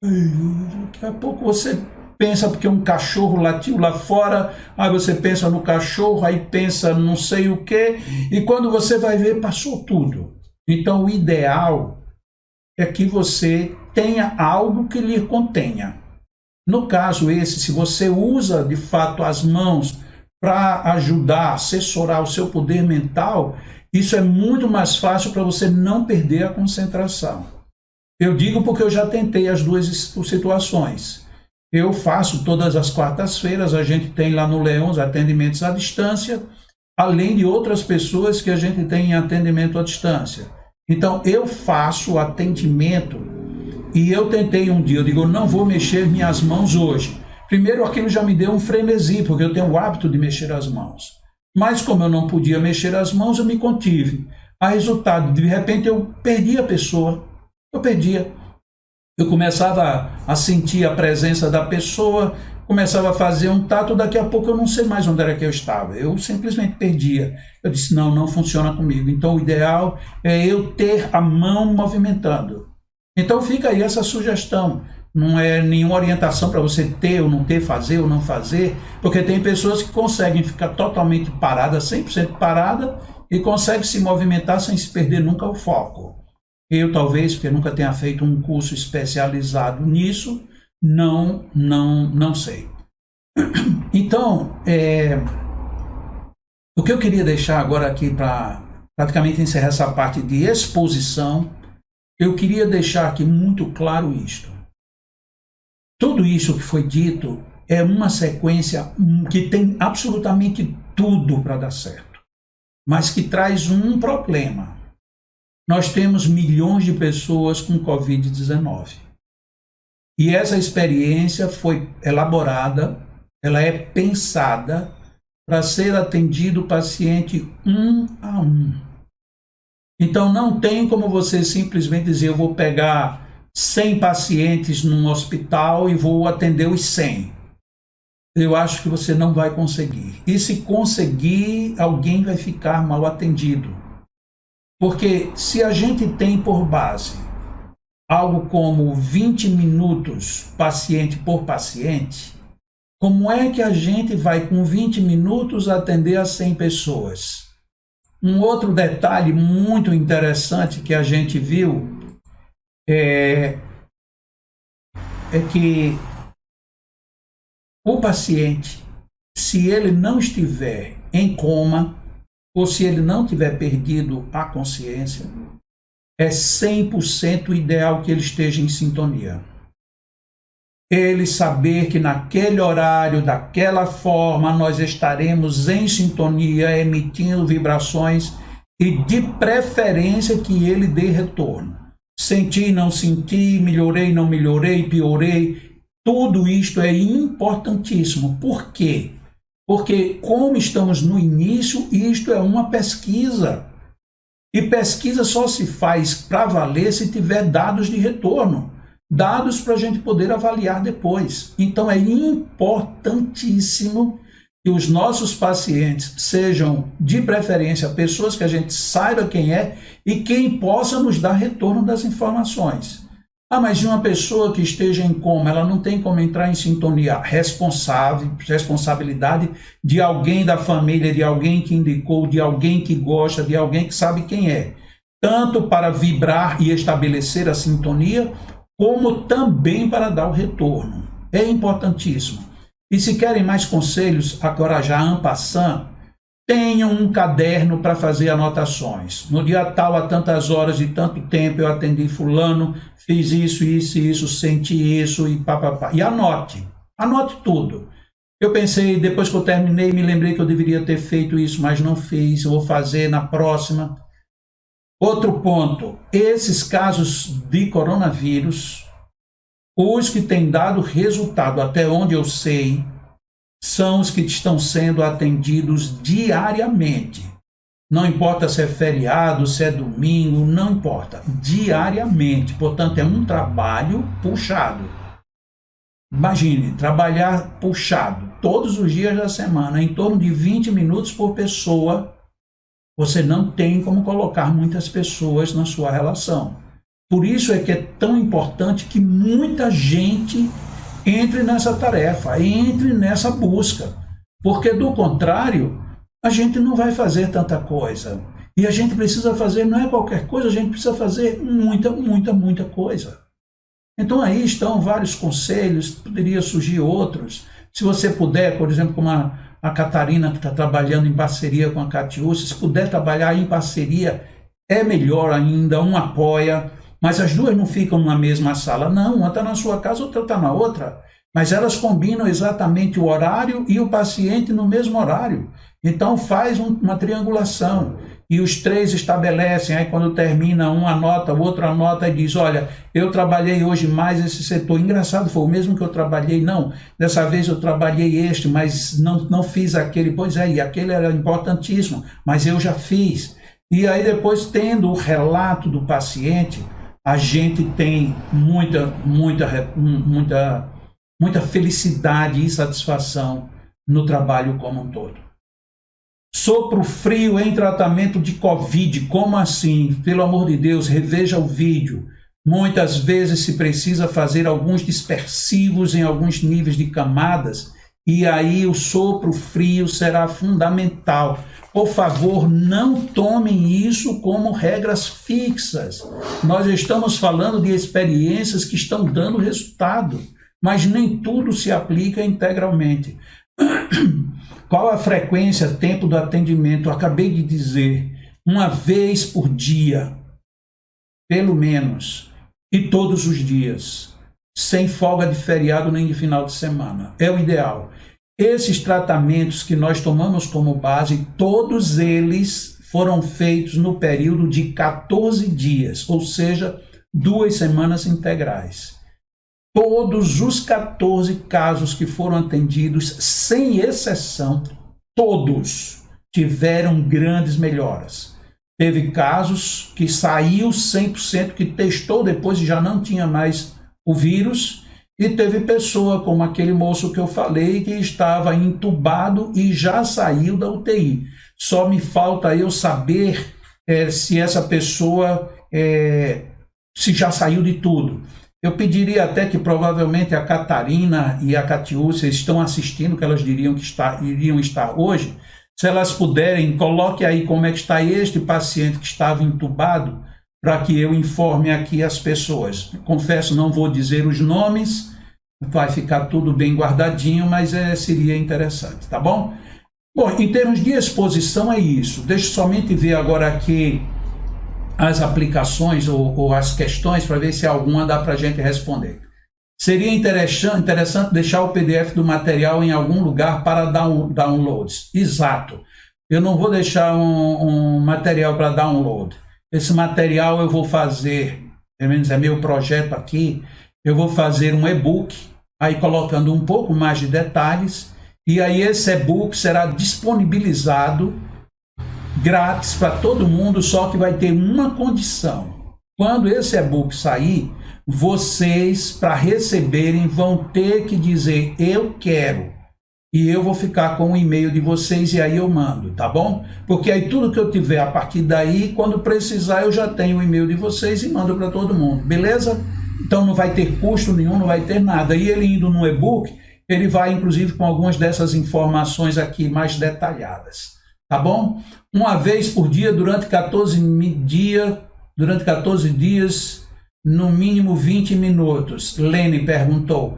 daqui a pouco você pensa porque um cachorro latiu lá fora, aí você pensa no cachorro, aí pensa não sei o quê, e quando você vai ver, passou tudo. Então o ideal é que você tenha algo que lhe contenha. No caso esse, se você usa de fato as mãos para ajudar, assessorar o seu poder mental, isso é muito mais fácil para você não perder a concentração. Eu digo porque eu já tentei as duas situações. Eu faço todas as quartas-feiras, a gente tem lá no Leões atendimentos à distância, além de outras pessoas que a gente tem em atendimento à distância. Então, eu faço atendimento e eu tentei um dia, eu digo, eu não vou mexer minhas mãos hoje. Primeiro, aquilo já me deu um frenesi, porque eu tenho o hábito de mexer as mãos. Mas como eu não podia mexer as mãos, eu me contive. A resultado, de repente, eu perdi a pessoa. Eu perdia. Eu começava a sentir a presença da pessoa, começava a fazer um tato, daqui a pouco eu não sei mais onde era que eu estava. Eu simplesmente perdia. Eu disse, não funciona comigo. Então, o ideal é eu ter a mão movimentando. Então, fica aí essa sugestão. Não é nenhuma orientação para você ter ou não ter, fazer ou não fazer, porque tem pessoas que conseguem ficar totalmente parada, 100% parada, e conseguem se movimentar sem se perder nunca o foco. Eu talvez, porque nunca tenha feito um curso especializado nisso, não sei. Então, o que eu queria deixar agora aqui para praticamente encerrar essa parte de exposição, eu queria deixar aqui muito claro isto. Tudo isso que foi dito é uma sequência que tem absolutamente tudo para dar certo, mas que traz um problema. Nós temos milhões de pessoas com Covid-19. E essa experiência foi elaborada, ela é pensada para ser atendido o paciente um a um. Então não tem como você simplesmente dizer, eu vou pegar 100 pacientes num hospital e vou atender os 100. Eu acho que você não vai conseguir. E se conseguir, alguém vai ficar mal atendido. Porque se a gente tem por base algo como 20 minutos paciente por paciente, como é que a gente vai com 20 minutos atender a 100 pessoas? Um outro detalhe muito interessante que a gente viu é que o paciente, se ele não estiver em coma, ou se ele não tiver perdido a consciência, é 100% ideal que ele esteja em sintonia. Ele saber que naquele horário, daquela forma, nós estaremos em sintonia, emitindo vibrações e de preferência que ele dê retorno. Senti, não senti, melhorei, não melhorei, piorei. Tudo isto é importantíssimo. Por quê? Porque, como estamos no início, isto é uma pesquisa. E pesquisa só se faz para valer se tiver dados de retorno, dados para a gente poder avaliar depois. Então é importantíssimo que os nossos pacientes sejam, de preferência, pessoas que a gente saiba quem é e quem possa nos dar retorno das informações. Ah, mas de uma pessoa que esteja em coma, ela não tem como entrar em sintonia. Responsabilidade de alguém da família, de alguém que indicou, de alguém que gosta, de alguém que sabe quem é. Tanto para vibrar e estabelecer a sintonia, como também para dar o retorno. É importantíssimo. E se querem mais conselhos, agora já en passant, tenham um caderno para fazer anotações. No dia tal, a tantas horas e tanto tempo, eu atendi fulano, fiz isso, senti isso e papapá. E anote tudo. Eu pensei, depois que eu terminei, me lembrei que eu deveria ter feito isso, mas não fiz, eu vou fazer na próxima. Outro ponto, esses casos de coronavírus, os que têm dado resultado, até onde eu sei, são os que estão sendo atendidos diariamente. Não importa se é feriado, se é domingo, não importa. Diariamente. Portanto, é um trabalho puxado. Imagine, trabalhar puxado todos os dias da semana, em torno de 20 minutos por pessoa. Você não tem como colocar muitas pessoas na sua relação. Por isso é que é tão importante que muita gente entre nessa tarefa, entre nessa busca, porque do contrário, a gente não vai fazer tanta coisa. E a gente precisa fazer, não é qualquer coisa, a gente precisa fazer muita coisa. Então aí estão vários conselhos, poderia surgir outros. Se você puder, por exemplo, como a Catarina, que está trabalhando em parceria com a Catiúcia, se puder trabalhar em parceria, é melhor ainda, um apoia. Mas as duas não ficam na mesma sala, não. Uma está na sua casa, outra está na outra. Mas elas combinam exatamente o horário e o paciente no mesmo horário. Então faz uma triangulação. E os três estabelecem, aí quando termina, um anota, o outro anota e diz, olha, eu trabalhei hoje mais esse setor. Engraçado, foi o mesmo que eu trabalhei. Não, dessa vez eu trabalhei este, mas não fiz aquele. Pois é, e aquele era importantíssimo, mas eu já fiz. E aí depois, tendo o relato do paciente, a gente tem muita felicidade e satisfação no trabalho como um todo. Sopro frio em tratamento de Covid, como assim? Pelo amor de Deus, reveja o vídeo. Muitas vezes se precisa fazer alguns dispersivos em alguns níveis de camadas, e aí o sopro frio será fundamental. Por favor, não tomem isso como regras fixas. Nós estamos falando de experiências que estão dando resultado, mas nem tudo se aplica integralmente. Qual a frequência, tempo do atendimento? Eu acabei de dizer, uma vez por dia, pelo menos, e todos os dias, sem folga de feriado nem de final de semana. É o ideal. Esses tratamentos que nós tomamos como base, todos eles foram feitos no período de 14 dias, ou seja, 2 semanas integrais. Todos os 14 casos que foram atendidos, sem exceção, todos tiveram grandes melhoras. Teve casos que saiu 100%, que testou depois e já não tinha mais o vírus, e teve pessoa como aquele moço que eu falei, que estava entubado e já saiu da UTI. Só me falta eu saber se essa pessoa se já saiu de tudo. Eu pediria até que provavelmente a Catarina e a Catiúcia estão assistindo, que elas iriam estar hoje. Se elas puderem, coloque aí como é que está este paciente que estava entubado, para que eu informe aqui as pessoas. Confesso, não vou dizer os nomes, vai ficar tudo bem guardadinho, mas seria interessante, tá bom? Bom, em termos de exposição é isso. Deixa eu somente ver agora aqui as aplicações ou as questões para ver se alguma dá para a gente responder. Seria interessante deixar o PDF do material em algum lugar para downloads. Exato. Eu não vou deixar um material para download. Esse material eu vou fazer, pelo menos é meu projeto aqui, eu vou fazer um e-book, aí colocando um pouco mais de detalhes, e aí esse e-book será disponibilizado grátis para todo mundo, só que vai ter uma condição. Quando esse e-book sair, vocês, para receberem, vão ter que dizer eu quero. E eu vou ficar com o e-mail de vocês e aí eu mando, tá bom? Porque aí tudo que eu tiver a partir daí, quando precisar, eu já tenho o e-mail de vocês e mando para todo mundo, beleza? Então não vai ter custo nenhum, não vai ter nada. E ele indo no e-book, ele vai inclusive com algumas dessas informações aqui mais detalhadas, tá bom? Uma vez por dia, durante 14 dias, no mínimo 20 minutos. Lene perguntou.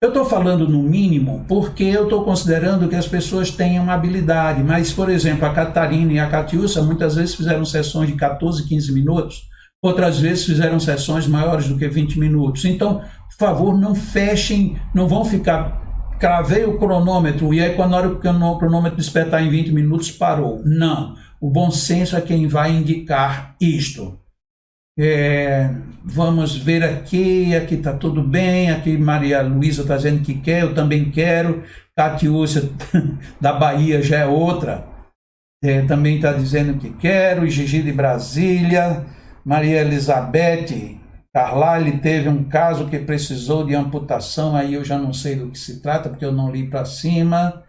Eu estou falando no mínimo porque eu estou considerando que as pessoas tenham habilidade, mas, por exemplo, a Catarina e a Catiúcia muitas vezes fizeram sessões de 14, 15 minutos, outras vezes fizeram sessões maiores do que 20 minutos. Então, por favor, não fechem, não vão ficar, cravei o cronômetro e aí quando a hora que o cronômetro despertar em 20 minutos parou. Não, o bom senso é quem vai indicar isto. Vamos ver aqui está tudo bem, aqui Maria Luísa está dizendo que quer, eu também quero, Catiúcia da Bahia já é outra, também está dizendo que quero, Gigi de Brasília, Maria Elizabeth Carlyle teve um caso que precisou de amputação, aí eu já não sei do que se trata, porque eu não li para cima,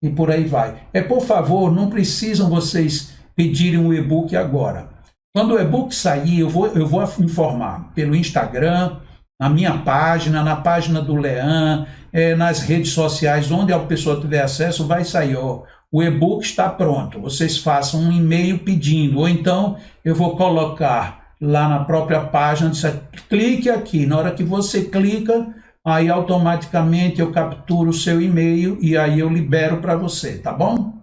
e por aí vai. Por favor, não precisam vocês pedirem o e-book agora. Quando o e-book sair, eu vou informar pelo Instagram, na minha página, na página do Leão, nas redes sociais, onde a pessoa tiver acesso, vai sair, o e-book está pronto, vocês façam um e-mail pedindo, ou então eu vou colocar lá na própria página, clique aqui, na hora que você clica, aí automaticamente eu capturo o seu e-mail e aí eu libero para você, tá bom?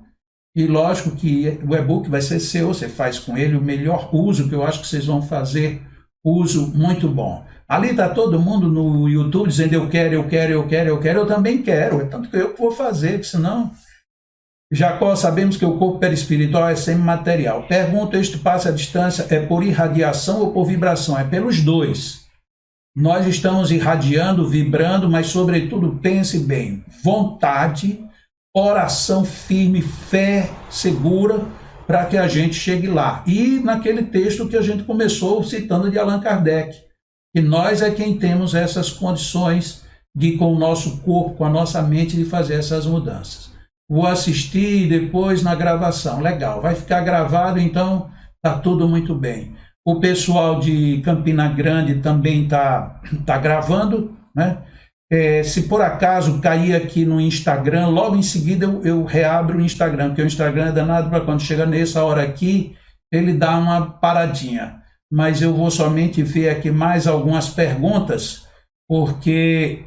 E lógico que o e-book vai ser seu, você faz com ele o melhor uso, que eu acho que vocês vão fazer uso muito bom. Ali está todo mundo no YouTube dizendo eu quero, eu também quero, é tanto que eu que vou fazer, porque senão... Jacó, sabemos que o corpo perispiritual é semimaterial. Pergunta, este passo à distância é por irradiação ou por vibração? É pelos dois. Nós estamos irradiando, vibrando, mas sobretudo pense bem, vontade, oração firme, fé segura para que a gente chegue lá. E naquele texto que a gente começou citando de Allan Kardec, que nós é quem temos essas condições de, com o nosso corpo, com a nossa mente, de fazer essas mudanças. Vou assistir depois na gravação. Legal, vai ficar gravado, então tá tudo muito bem. O pessoal de Campina Grande também tá gravando, né? Se por acaso cair aqui no Instagram, logo em seguida eu reabro o Instagram, porque o Instagram é danado para quando chega nessa hora aqui, ele dá uma paradinha. Mas eu vou somente ver aqui mais algumas perguntas, porque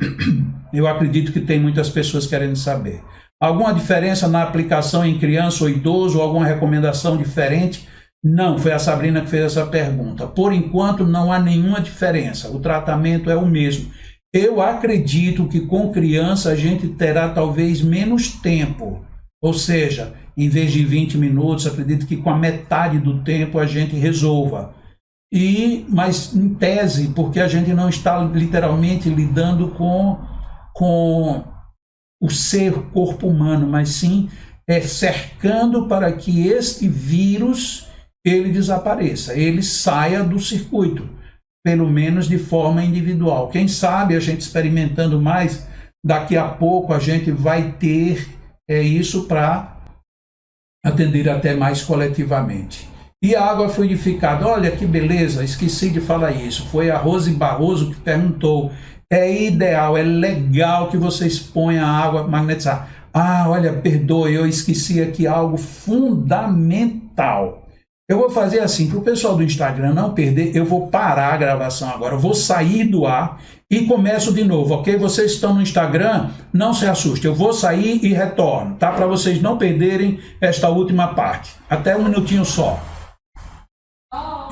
eu acredito que tem muitas pessoas querendo saber. Alguma diferença na aplicação em criança ou idoso, ou alguma recomendação diferente? Não, foi a Sabrina que fez essa pergunta. Por enquanto não há nenhuma diferença, o tratamento é o mesmo. Eu acredito que com criança a gente terá talvez menos tempo, ou seja, em vez de 20 minutos, acredito que com a metade do tempo a gente resolva. Mas em tese, porque a gente não está literalmente lidando com o ser corpo humano, mas sim cercando para que este vírus ele desapareça, ele saia do circuito, pelo menos de forma individual. Quem sabe a gente experimentando mais, daqui a pouco a gente vai ter isso para atender até mais coletivamente. E a água fluidificada, olha que beleza, esqueci de falar isso, foi a Rose Barroso que perguntou, é ideal, é legal que vocês ponham a água magnetizada. Olha, perdoe, eu esqueci aqui algo fundamental. Eu vou fazer assim, para o pessoal do Instagram não perder, eu vou parar a gravação agora, eu vou sair do ar e começo de novo, ok? Vocês estão no Instagram, não se assustem, eu vou sair e retorno, tá? Para vocês não perderem esta última parte. Até um minutinho só.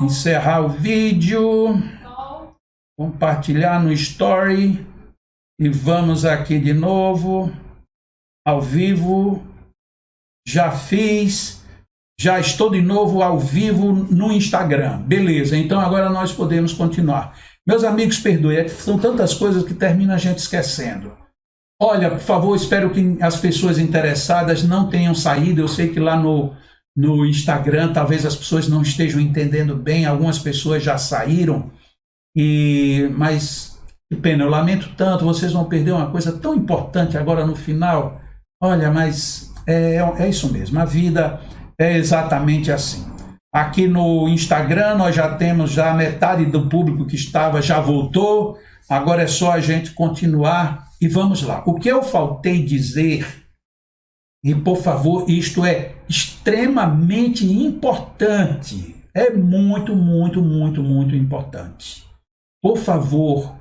Encerrar o vídeo, compartilhar no Story e vamos aqui de novo, ao vivo, já fiz... Já estou de novo ao vivo no Instagram. Beleza, então agora nós podemos continuar. Meus amigos, perdoe, são tantas coisas que termina a gente esquecendo. Olha, por favor, espero que as pessoas interessadas não tenham saído. Eu sei que lá no no Instagram, talvez as pessoas não estejam entendendo bem, algumas pessoas já saíram, mas que pena, eu lamento tanto, vocês vão perder uma coisa tão importante agora no final. Olha, mas é isso mesmo, a vida é exatamente assim. Aqui no Instagram nós já temos já metade do público que estava, já voltou, agora é só a gente continuar e vamos lá. O que eu faltei dizer, e por favor, isto é extremamente importante, é muito, muito, muito, muito importante. Por favor,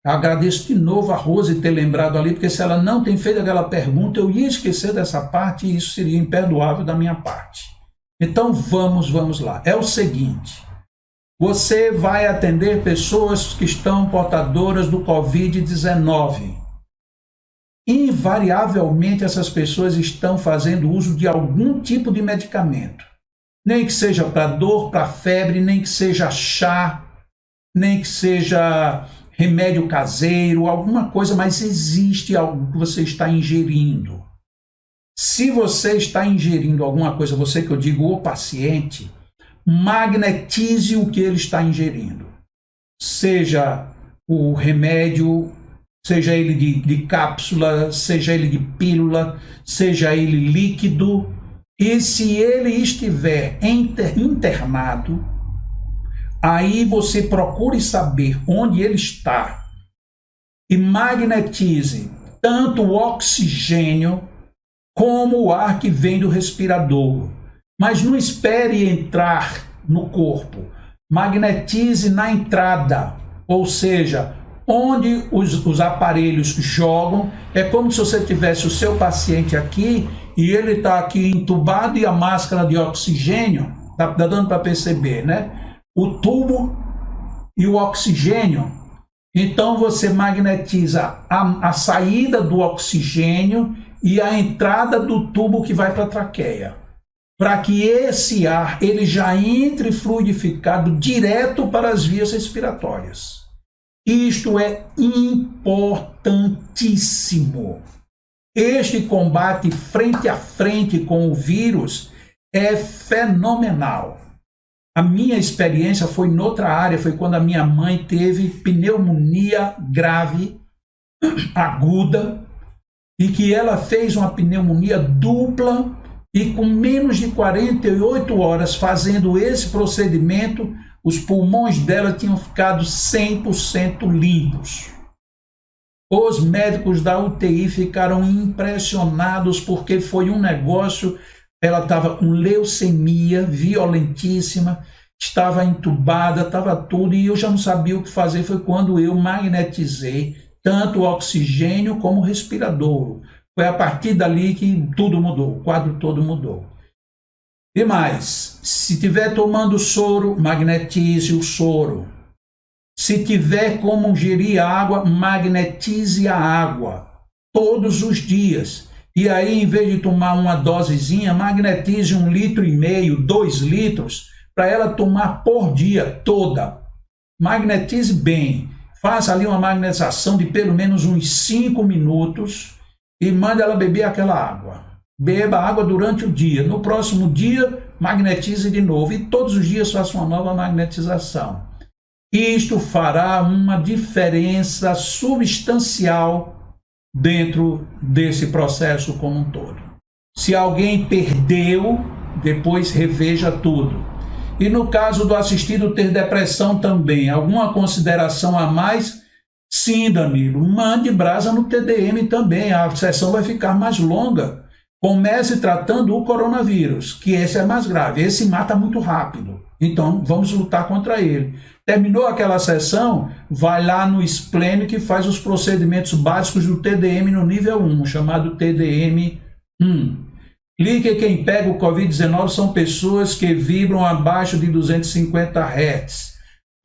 agradeço de novo a Rose ter lembrado ali, porque se ela não tem feito aquela pergunta, eu ia esquecer dessa parte e isso seria imperdoável da minha parte. Então vamos lá. É o seguinte, você vai atender pessoas que estão portadoras do Covid-19. Invariavelmente essas pessoas estão fazendo uso de algum tipo de medicamento. Nem que seja para dor, para febre, nem que seja chá, nem que seja remédio caseiro, alguma coisa, mas existe algo que você está ingerindo. Se você está ingerindo alguma coisa, você que eu digo o paciente, magnetize o que ele está ingerindo. Seja o remédio, seja ele de cápsula, seja ele de pílula, seja ele líquido. E se ele estiver internado, aí você procure saber onde ele está e magnetize tanto o oxigênio como o ar que vem do respirador. Mas não espere entrar no corpo. Magnetize na entrada, ou seja, onde os aparelhos jogam. É como se você tivesse o seu paciente aqui e ele está aqui entubado e a máscara de oxigênio, está dando para perceber, né? O tubo e o oxigênio. Então você magnetiza a saída do oxigênio e a entrada do tubo que vai para a traqueia, para que esse ar ele já entre fluidificado direto para as vias respiratórias. Isto é importantíssimo. Este combate frente a frente com o vírus é fenomenal. A minha experiência foi noutra área, foi quando a minha mãe teve pneumonia grave, aguda, e que ela fez uma pneumonia dupla e com menos de 48 horas fazendo esse procedimento, os pulmões dela tinham ficado 100% limpos. Os médicos da UTI ficaram impressionados porque foi um negócio, ela estava com leucemia violentíssima, estava entubada, estava tudo, e eu já não sabia o que fazer. Foi quando eu magnetizei tanto o oxigênio como o respirador. Foi a partir dali que tudo mudou, o quadro todo mudou. E mais, se estiver tomando soro, magnetize o soro. Se tiver como ingerir água, magnetize a água todos os dias. E aí, em vez de tomar uma dosezinha, magnetize 1,5 litro, 2 litros, para ela tomar por dia toda. Magnetize bem. Faça ali uma magnetização de pelo menos uns 5 minutos e mande ela beber aquela água. Beba água durante o dia. No próximo dia, magnetize de novo. E todos os dias faça uma nova magnetização. Isto fará uma diferença substancial dentro desse processo como um todo. Se alguém perdeu, depois reveja tudo. E no caso do assistido ter depressão também, alguma consideração a mais? Sim, Danilo, mande brasa no TDM também, a sessão vai ficar mais longa. Comece tratando o coronavírus, que esse é mais grave, esse mata muito rápido. Então, vamos lutar contra ele. Terminou aquela sessão, vai lá no Splenic que faz os procedimentos básicos do TDM no nível 1, chamado TDM 1. Clique quem pega o Covid-19 são pessoas que vibram abaixo de 250 Hz.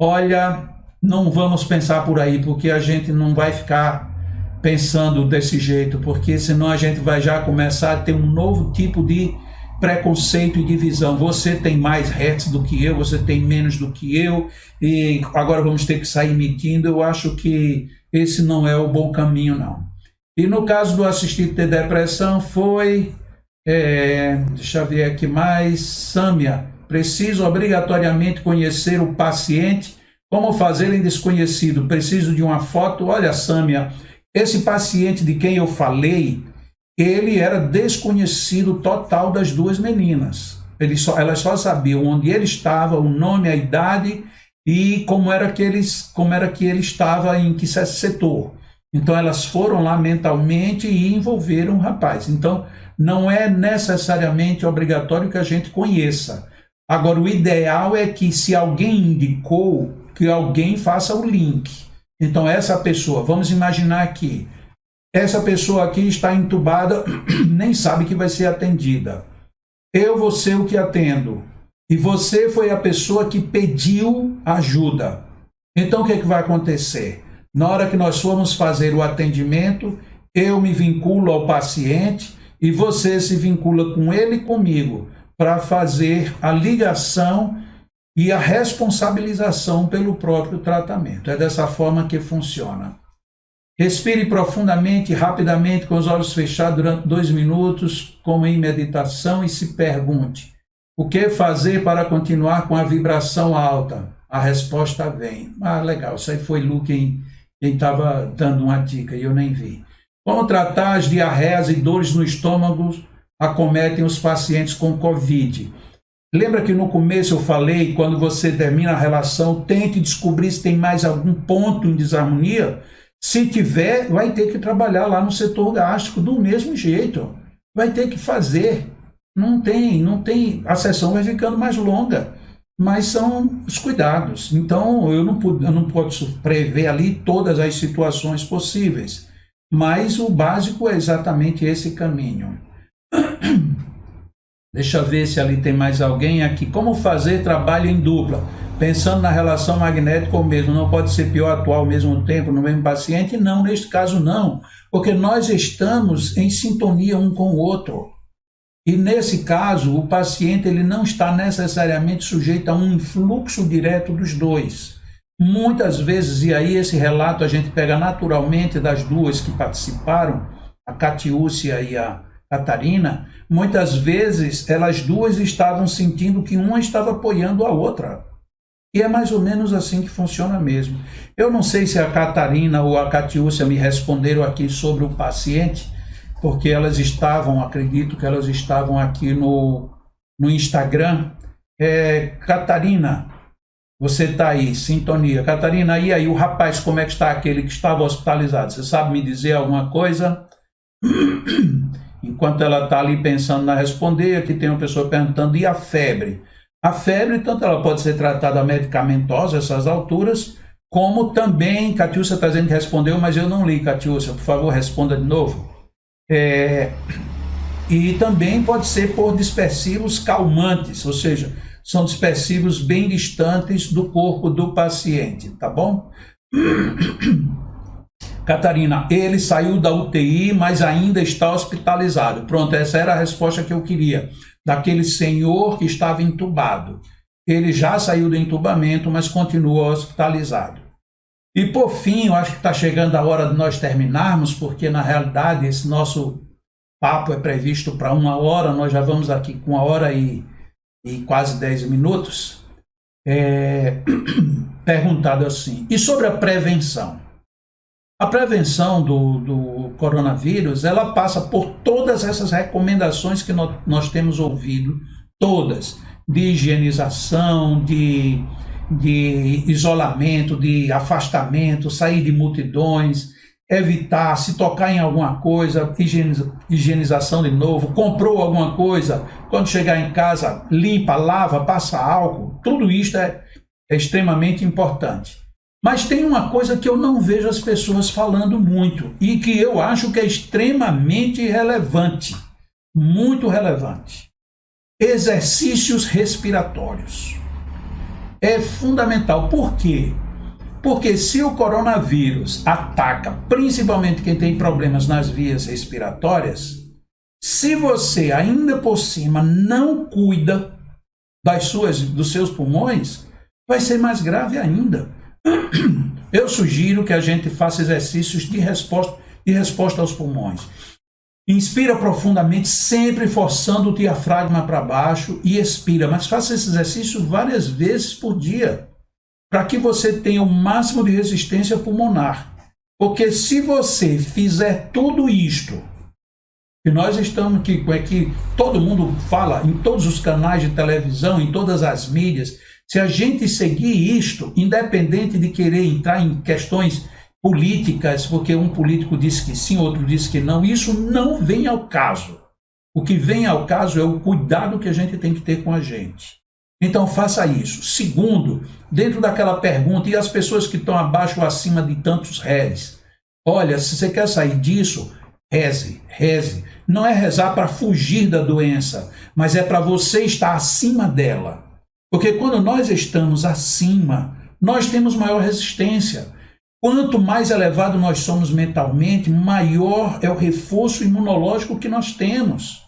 Olha, não vamos pensar por aí, porque a gente não vai ficar pensando desse jeito, porque senão a gente vai já começar a ter um novo tipo de preconceito e divisão. Você tem mais Hertz do que eu, você tem menos do que eu, e agora vamos ter que sair mentindo. Eu acho que esse não é o bom caminho, não. E no caso do assistido ter depressão, foi Deixa eu ver aqui mais. Sâmia, preciso obrigatoriamente conhecer o paciente. Como fazer em desconhecido? Preciso de uma foto. Olha, Sâmia, esse paciente de quem eu falei, ele era desconhecido total das duas meninas. Elas só sabiam onde ele estava, o nome, a idade e como era que ele estava, em que setor. Então elas foram lá mentalmente e envolveram o rapaz. Então não é necessariamente obrigatório que a gente conheça. Agora, o ideal é que, se alguém indicou, que alguém faça o link. Então essa pessoa, vamos imaginar aqui, essa pessoa aqui está entubada, nem sabe que vai ser atendida. Eu vou ser o que atendo. E você foi a pessoa que pediu ajuda. Então o que é que vai acontecer? Na hora que nós formos fazer o atendimento, eu me vinculo ao paciente e você se vincula com ele e comigo para fazer a ligação e a responsabilização pelo próprio tratamento. É dessa forma que funciona. Respire profundamente e rapidamente com os olhos fechados durante 2 minutos, como em meditação, e se pergunte: o que fazer para continuar com a vibração alta? A resposta vem. Legal, isso aí foi Lu quem estava dando uma dica e eu nem vi. Como tratar as diarreias e dores no estômago acometem os pacientes com Covid? Lembra que no começo eu falei, quando você termina a relação, tente descobrir se tem mais algum ponto em desarmonia? Se tiver, vai ter que trabalhar lá no setor gástrico do mesmo jeito. Vai ter que fazer. Não tem. A sessão vai ficando mais longa, mas são os cuidados. Então, eu não posso prever ali todas as situações possíveis, mas o básico é exatamente esse caminho. Deixa eu ver se ali tem mais alguém aqui. Como fazer trabalho em dupla? Pensando na relação magnética ou mesmo, não pode ser pior atuar ao mesmo tempo no mesmo paciente? Não, neste caso não, porque nós estamos em sintonia um com o outro. E nesse caso, o paciente ele não está necessariamente sujeito a um influxo direto dos dois. Muitas vezes, e aí esse relato a gente pega naturalmente das duas que participaram, a Catiúcia e a Catarina, muitas vezes elas duas estavam sentindo que uma estava apoiando a outra. E é mais ou menos assim que funciona mesmo. Eu não sei se a Catarina ou a Catiúcia me responderam aqui sobre o paciente, porque elas estavam, acredito que elas estavam aqui no Instagram. Catarina, você está aí, sintonia. Catarina, e aí o rapaz, como é que está aquele que estava hospitalizado? Você sabe me dizer alguma coisa? Enquanto ela está ali pensando na responder, aqui tem uma pessoa perguntando, e a febre? A febre, tanto ela pode ser tratada medicamentosa, essas alturas, como também, Catiúcia está dizendo que respondeu, mas eu não li, Catiúcia, por favor, responda de novo. E também pode ser por dispersivos calmantes, ou seja, são dispersivos bem distantes do corpo do paciente, tá bom? Catarina, ele saiu da UTI, mas ainda está hospitalizado. Pronto, essa era a resposta que eu queria, daquele senhor que estava entubado. Ele já saiu do entubamento, mas continua hospitalizado. E por fim, eu acho que está chegando a hora de nós terminarmos, porque na realidade esse nosso papo é previsto para 1 hora, nós já vamos aqui com 1 hora e quase 10 minutos. Perguntado assim, e sobre a prevenção? A prevenção do coronavírus, ela passa por todas essas recomendações que nós temos ouvido, todas, de higienização, de isolamento, de afastamento, sair de multidões, evitar, se tocar em alguma coisa, higienização de novo, comprou alguma coisa, quando chegar em casa, limpa, lava, passa álcool, tudo isto é extremamente importante. Mas tem uma coisa que eu não vejo as pessoas falando muito e que eu acho que é extremamente relevante, muito relevante. Exercícios respiratórios. É fundamental. Por quê? Porque se o coronavírus ataca principalmente quem tem problemas nas vias respiratórias, se você ainda por cima não cuida dos seus pulmões, vai ser mais grave ainda. Eu sugiro que a gente faça exercícios de resposta aos pulmões. Inspira profundamente, sempre forçando o diafragma para baixo e expira. Mas faça esse exercício várias vezes por dia, para que você tenha o máximo de resistência pulmonar. Porque se você fizer tudo isto, que nós estamos aqui, que todo mundo fala em todos os canais de televisão, em todas as mídias, se a gente seguir isto, independente de querer entrar em questões políticas, porque um político disse que sim, outro disse que não, isso não vem ao caso. O que vem ao caso é o cuidado que a gente tem que ter com a gente. Então faça isso. Segundo, dentro daquela pergunta, e as pessoas que estão abaixo ou acima de tantos réis? Olha, se você quer sair disso, reze, reze. Não é rezar para fugir da doença, mas é para você estar acima dela. Porque quando nós estamos acima, nós temos maior resistência. Quanto mais elevado nós somos mentalmente, maior é o reforço imunológico que nós temos.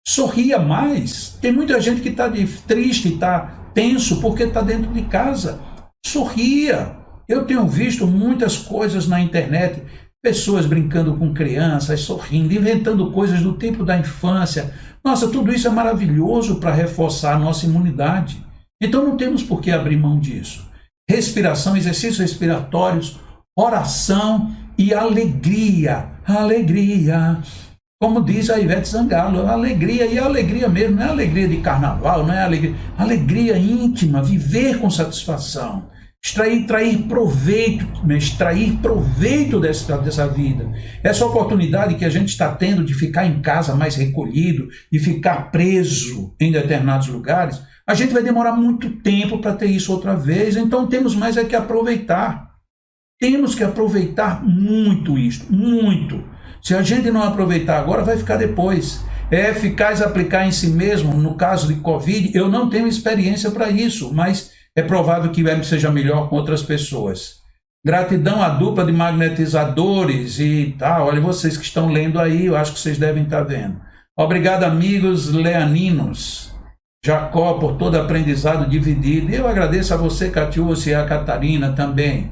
Sorria mais. Tem muita gente que está triste, está tenso porque está dentro de casa. Sorria. Eu tenho visto muitas coisas na internet, pessoas brincando com crianças, sorrindo, inventando coisas do tempo da infância. Nossa, tudo isso é maravilhoso para reforçar a nossa imunidade. Então não temos por que abrir mão disso. Respiração, exercícios respiratórios, oração e alegria. Alegria. Como diz a Ivete Sangalo, alegria, e a alegria mesmo, não é alegria de carnaval, não é alegria íntima, viver com satisfação, extrair proveito dessa vida. Essa oportunidade que a gente está tendo de ficar em casa mais recolhido, de ficar preso em determinados lugares, a gente vai demorar muito tempo para ter isso outra vez, então temos mais é que aproveitar. Temos que aproveitar muito isto, muito. Se a gente não aproveitar agora, vai ficar depois. É eficaz aplicar em si mesmo, no caso de Covid, eu não tenho experiência para isso, mas é provável que ele seja melhor com outras pessoas. Gratidão à dupla de magnetizadores e tal. Olha, vocês que estão lendo aí, eu acho que vocês devem estar vendo. Obrigado, amigos leaninos. Jacó, por todo aprendizado dividido. E eu agradeço a você, Catiúcia, e a Catarina também.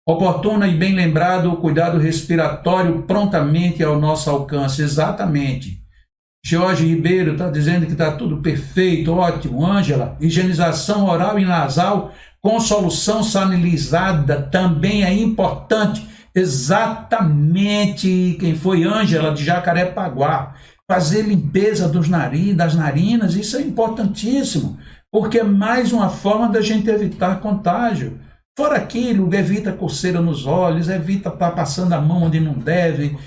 Oportuno e bem lembrado, o cuidado respiratório prontamente ao nosso alcance. Exatamente. Jorge Ribeiro está dizendo que está tudo perfeito, ótimo. Ângela, higienização oral e nasal com solução sanilizada também é importante. Exatamente. Quem foi? Ângela, de Jacarepaguá. Fazer limpeza dos das narinas, isso é importantíssimo, porque é mais uma forma da gente evitar contágio. Fora aquilo, evita coceira nos olhos, evita estar passando a mão onde não deve,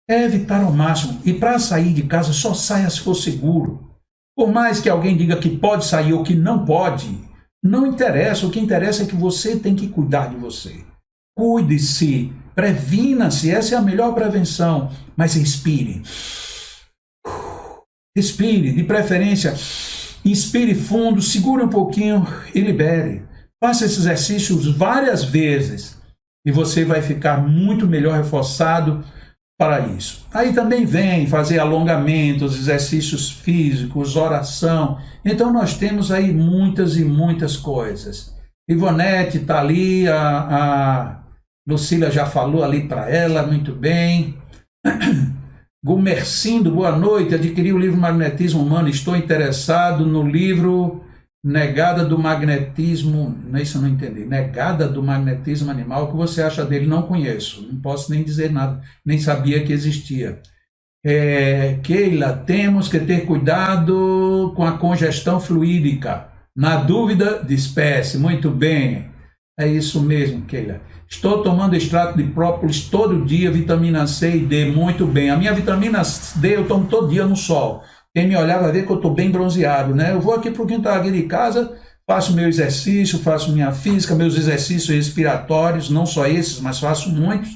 é evitar ao máximo. E para sair de casa, só saia se for seguro. Por mais que alguém diga que pode sair ou que não pode, não interessa. O que interessa é que você tem que cuidar de você. Cuide-se, previna-se, essa é a melhor prevenção. Mas respire. Respire, de preferência, inspire fundo, segure um pouquinho e libere. Faça esses exercícios várias vezes e você vai ficar muito melhor reforçado para isso. Aí também vem fazer alongamentos, exercícios físicos, oração. Então nós temos aí muitas e muitas coisas. Ivonete está ali, a Lucília já falou ali para ela, muito bem. Gumercindo, boa noite, adquiri o livro Magnetismo Humano, estou interessado no livro Negada do Magnetismo, isso eu não entendi, Negada do Magnetismo Animal, o que você acha dele? Não conheço, não posso nem dizer nada, nem sabia que existia. Keila, temos que ter cuidado com a congestão fluídica, na dúvida, despeça, muito bem, é isso mesmo, Keila. Estou tomando extrato de própolis todo dia, vitamina C e D, muito bem. A minha vitamina D eu tomo todo dia no sol. Quem me olhar vai ver que eu estou bem bronzeado, né? Eu vou aqui para o quintal aqui de casa, faço meu exercício, faço minha física, meus exercícios respiratórios, não só esses, mas faço muitos,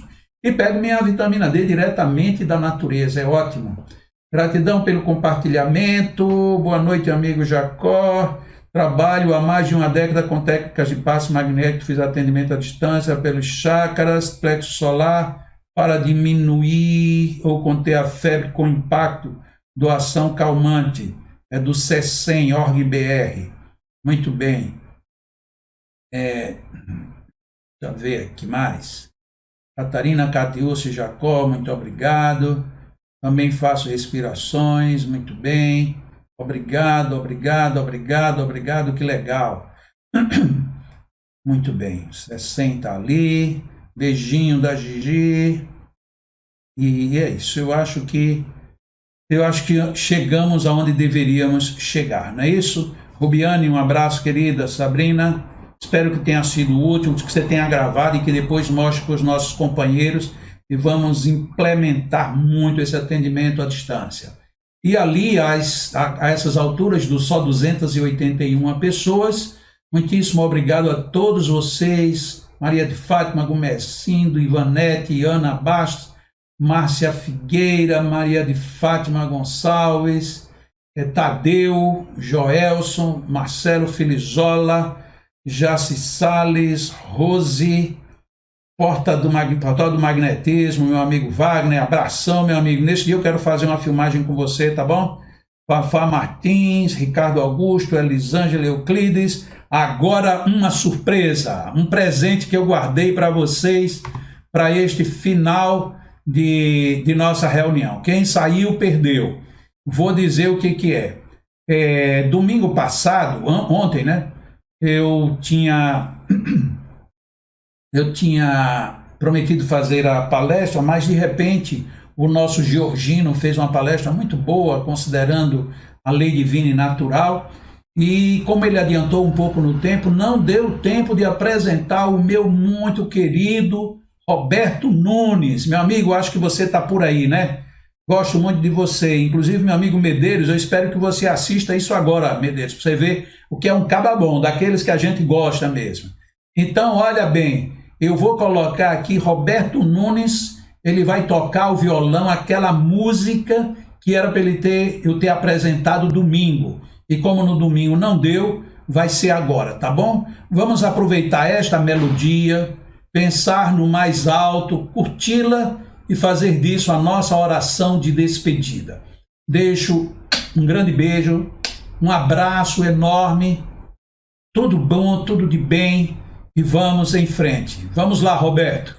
e pego minha vitamina D diretamente da natureza, é ótimo. Gratidão pelo compartilhamento, boa noite, amigo Jacó. Trabalho há mais de uma década com técnicas de passe magnético, fiz atendimento à distância pelos chakras, plexo solar, para diminuir ou conter a febre com impacto, doação calmante, é do CECEM, ORG-BR. Muito bem. Deixa eu ver aqui mais. Catarina Catiúcia Jacó, muito obrigado. Também faço respirações, muito bem. Obrigado, obrigado, obrigado, obrigado, que legal. Muito bem, você senta ali, beijinho da Gigi. E é isso, eu acho que chegamos aonde deveríamos chegar, não é isso? Rubiane, um abraço, querida. Sabrina, espero que tenha sido útil, que você tenha gravado e que depois mostre para os nossos companheiros e vamos implementar muito esse atendimento à distância. E ali, a essas alturas, só 281 pessoas, muitíssimo obrigado a todos vocês, Maria de Fátima Gomesindo, Ivanete, Ana Bastos, Márcia Figueira, Maria de Fátima Gonçalves, Tadeu, Joelson, Marcelo Filizola, Jaci Salles, Rose, Portal do Magnetismo, meu amigo Wagner, abração, meu amigo. Nesse dia eu quero fazer uma filmagem com você, tá bom? Fafá Martins, Ricardo Augusto, Elisângela Euclides. Agora uma surpresa, um presente que eu guardei para vocês, para este final de nossa reunião. Quem saiu, perdeu. Vou dizer o que é. Domingo passado, ontem, né? Eu tinha prometido fazer a palestra, mas de repente o nosso Georgino fez uma palestra muito boa, considerando a lei divina e natural, e como ele adiantou um pouco no tempo, não deu tempo de apresentar o meu muito querido Roberto Nunes. Meu amigo, acho que você está por aí, né? Gosto muito de você, inclusive meu amigo Medeiros, eu espero que você assista isso agora, Medeiros, para você ver o que é um caba bom, daqueles que a gente gosta mesmo. Então, olha bem, eu vou colocar aqui Roberto Nunes, ele vai tocar o violão, aquela música que era para eu ter apresentado domingo. E como no domingo não deu, vai ser agora, tá bom? Vamos aproveitar esta melodia, pensar no mais alto, curti-la e fazer disso a nossa oração de despedida. Deixo um grande beijo, um abraço enorme, tudo bom, tudo de bem. E vamos em frente. Vamos lá, Roberto.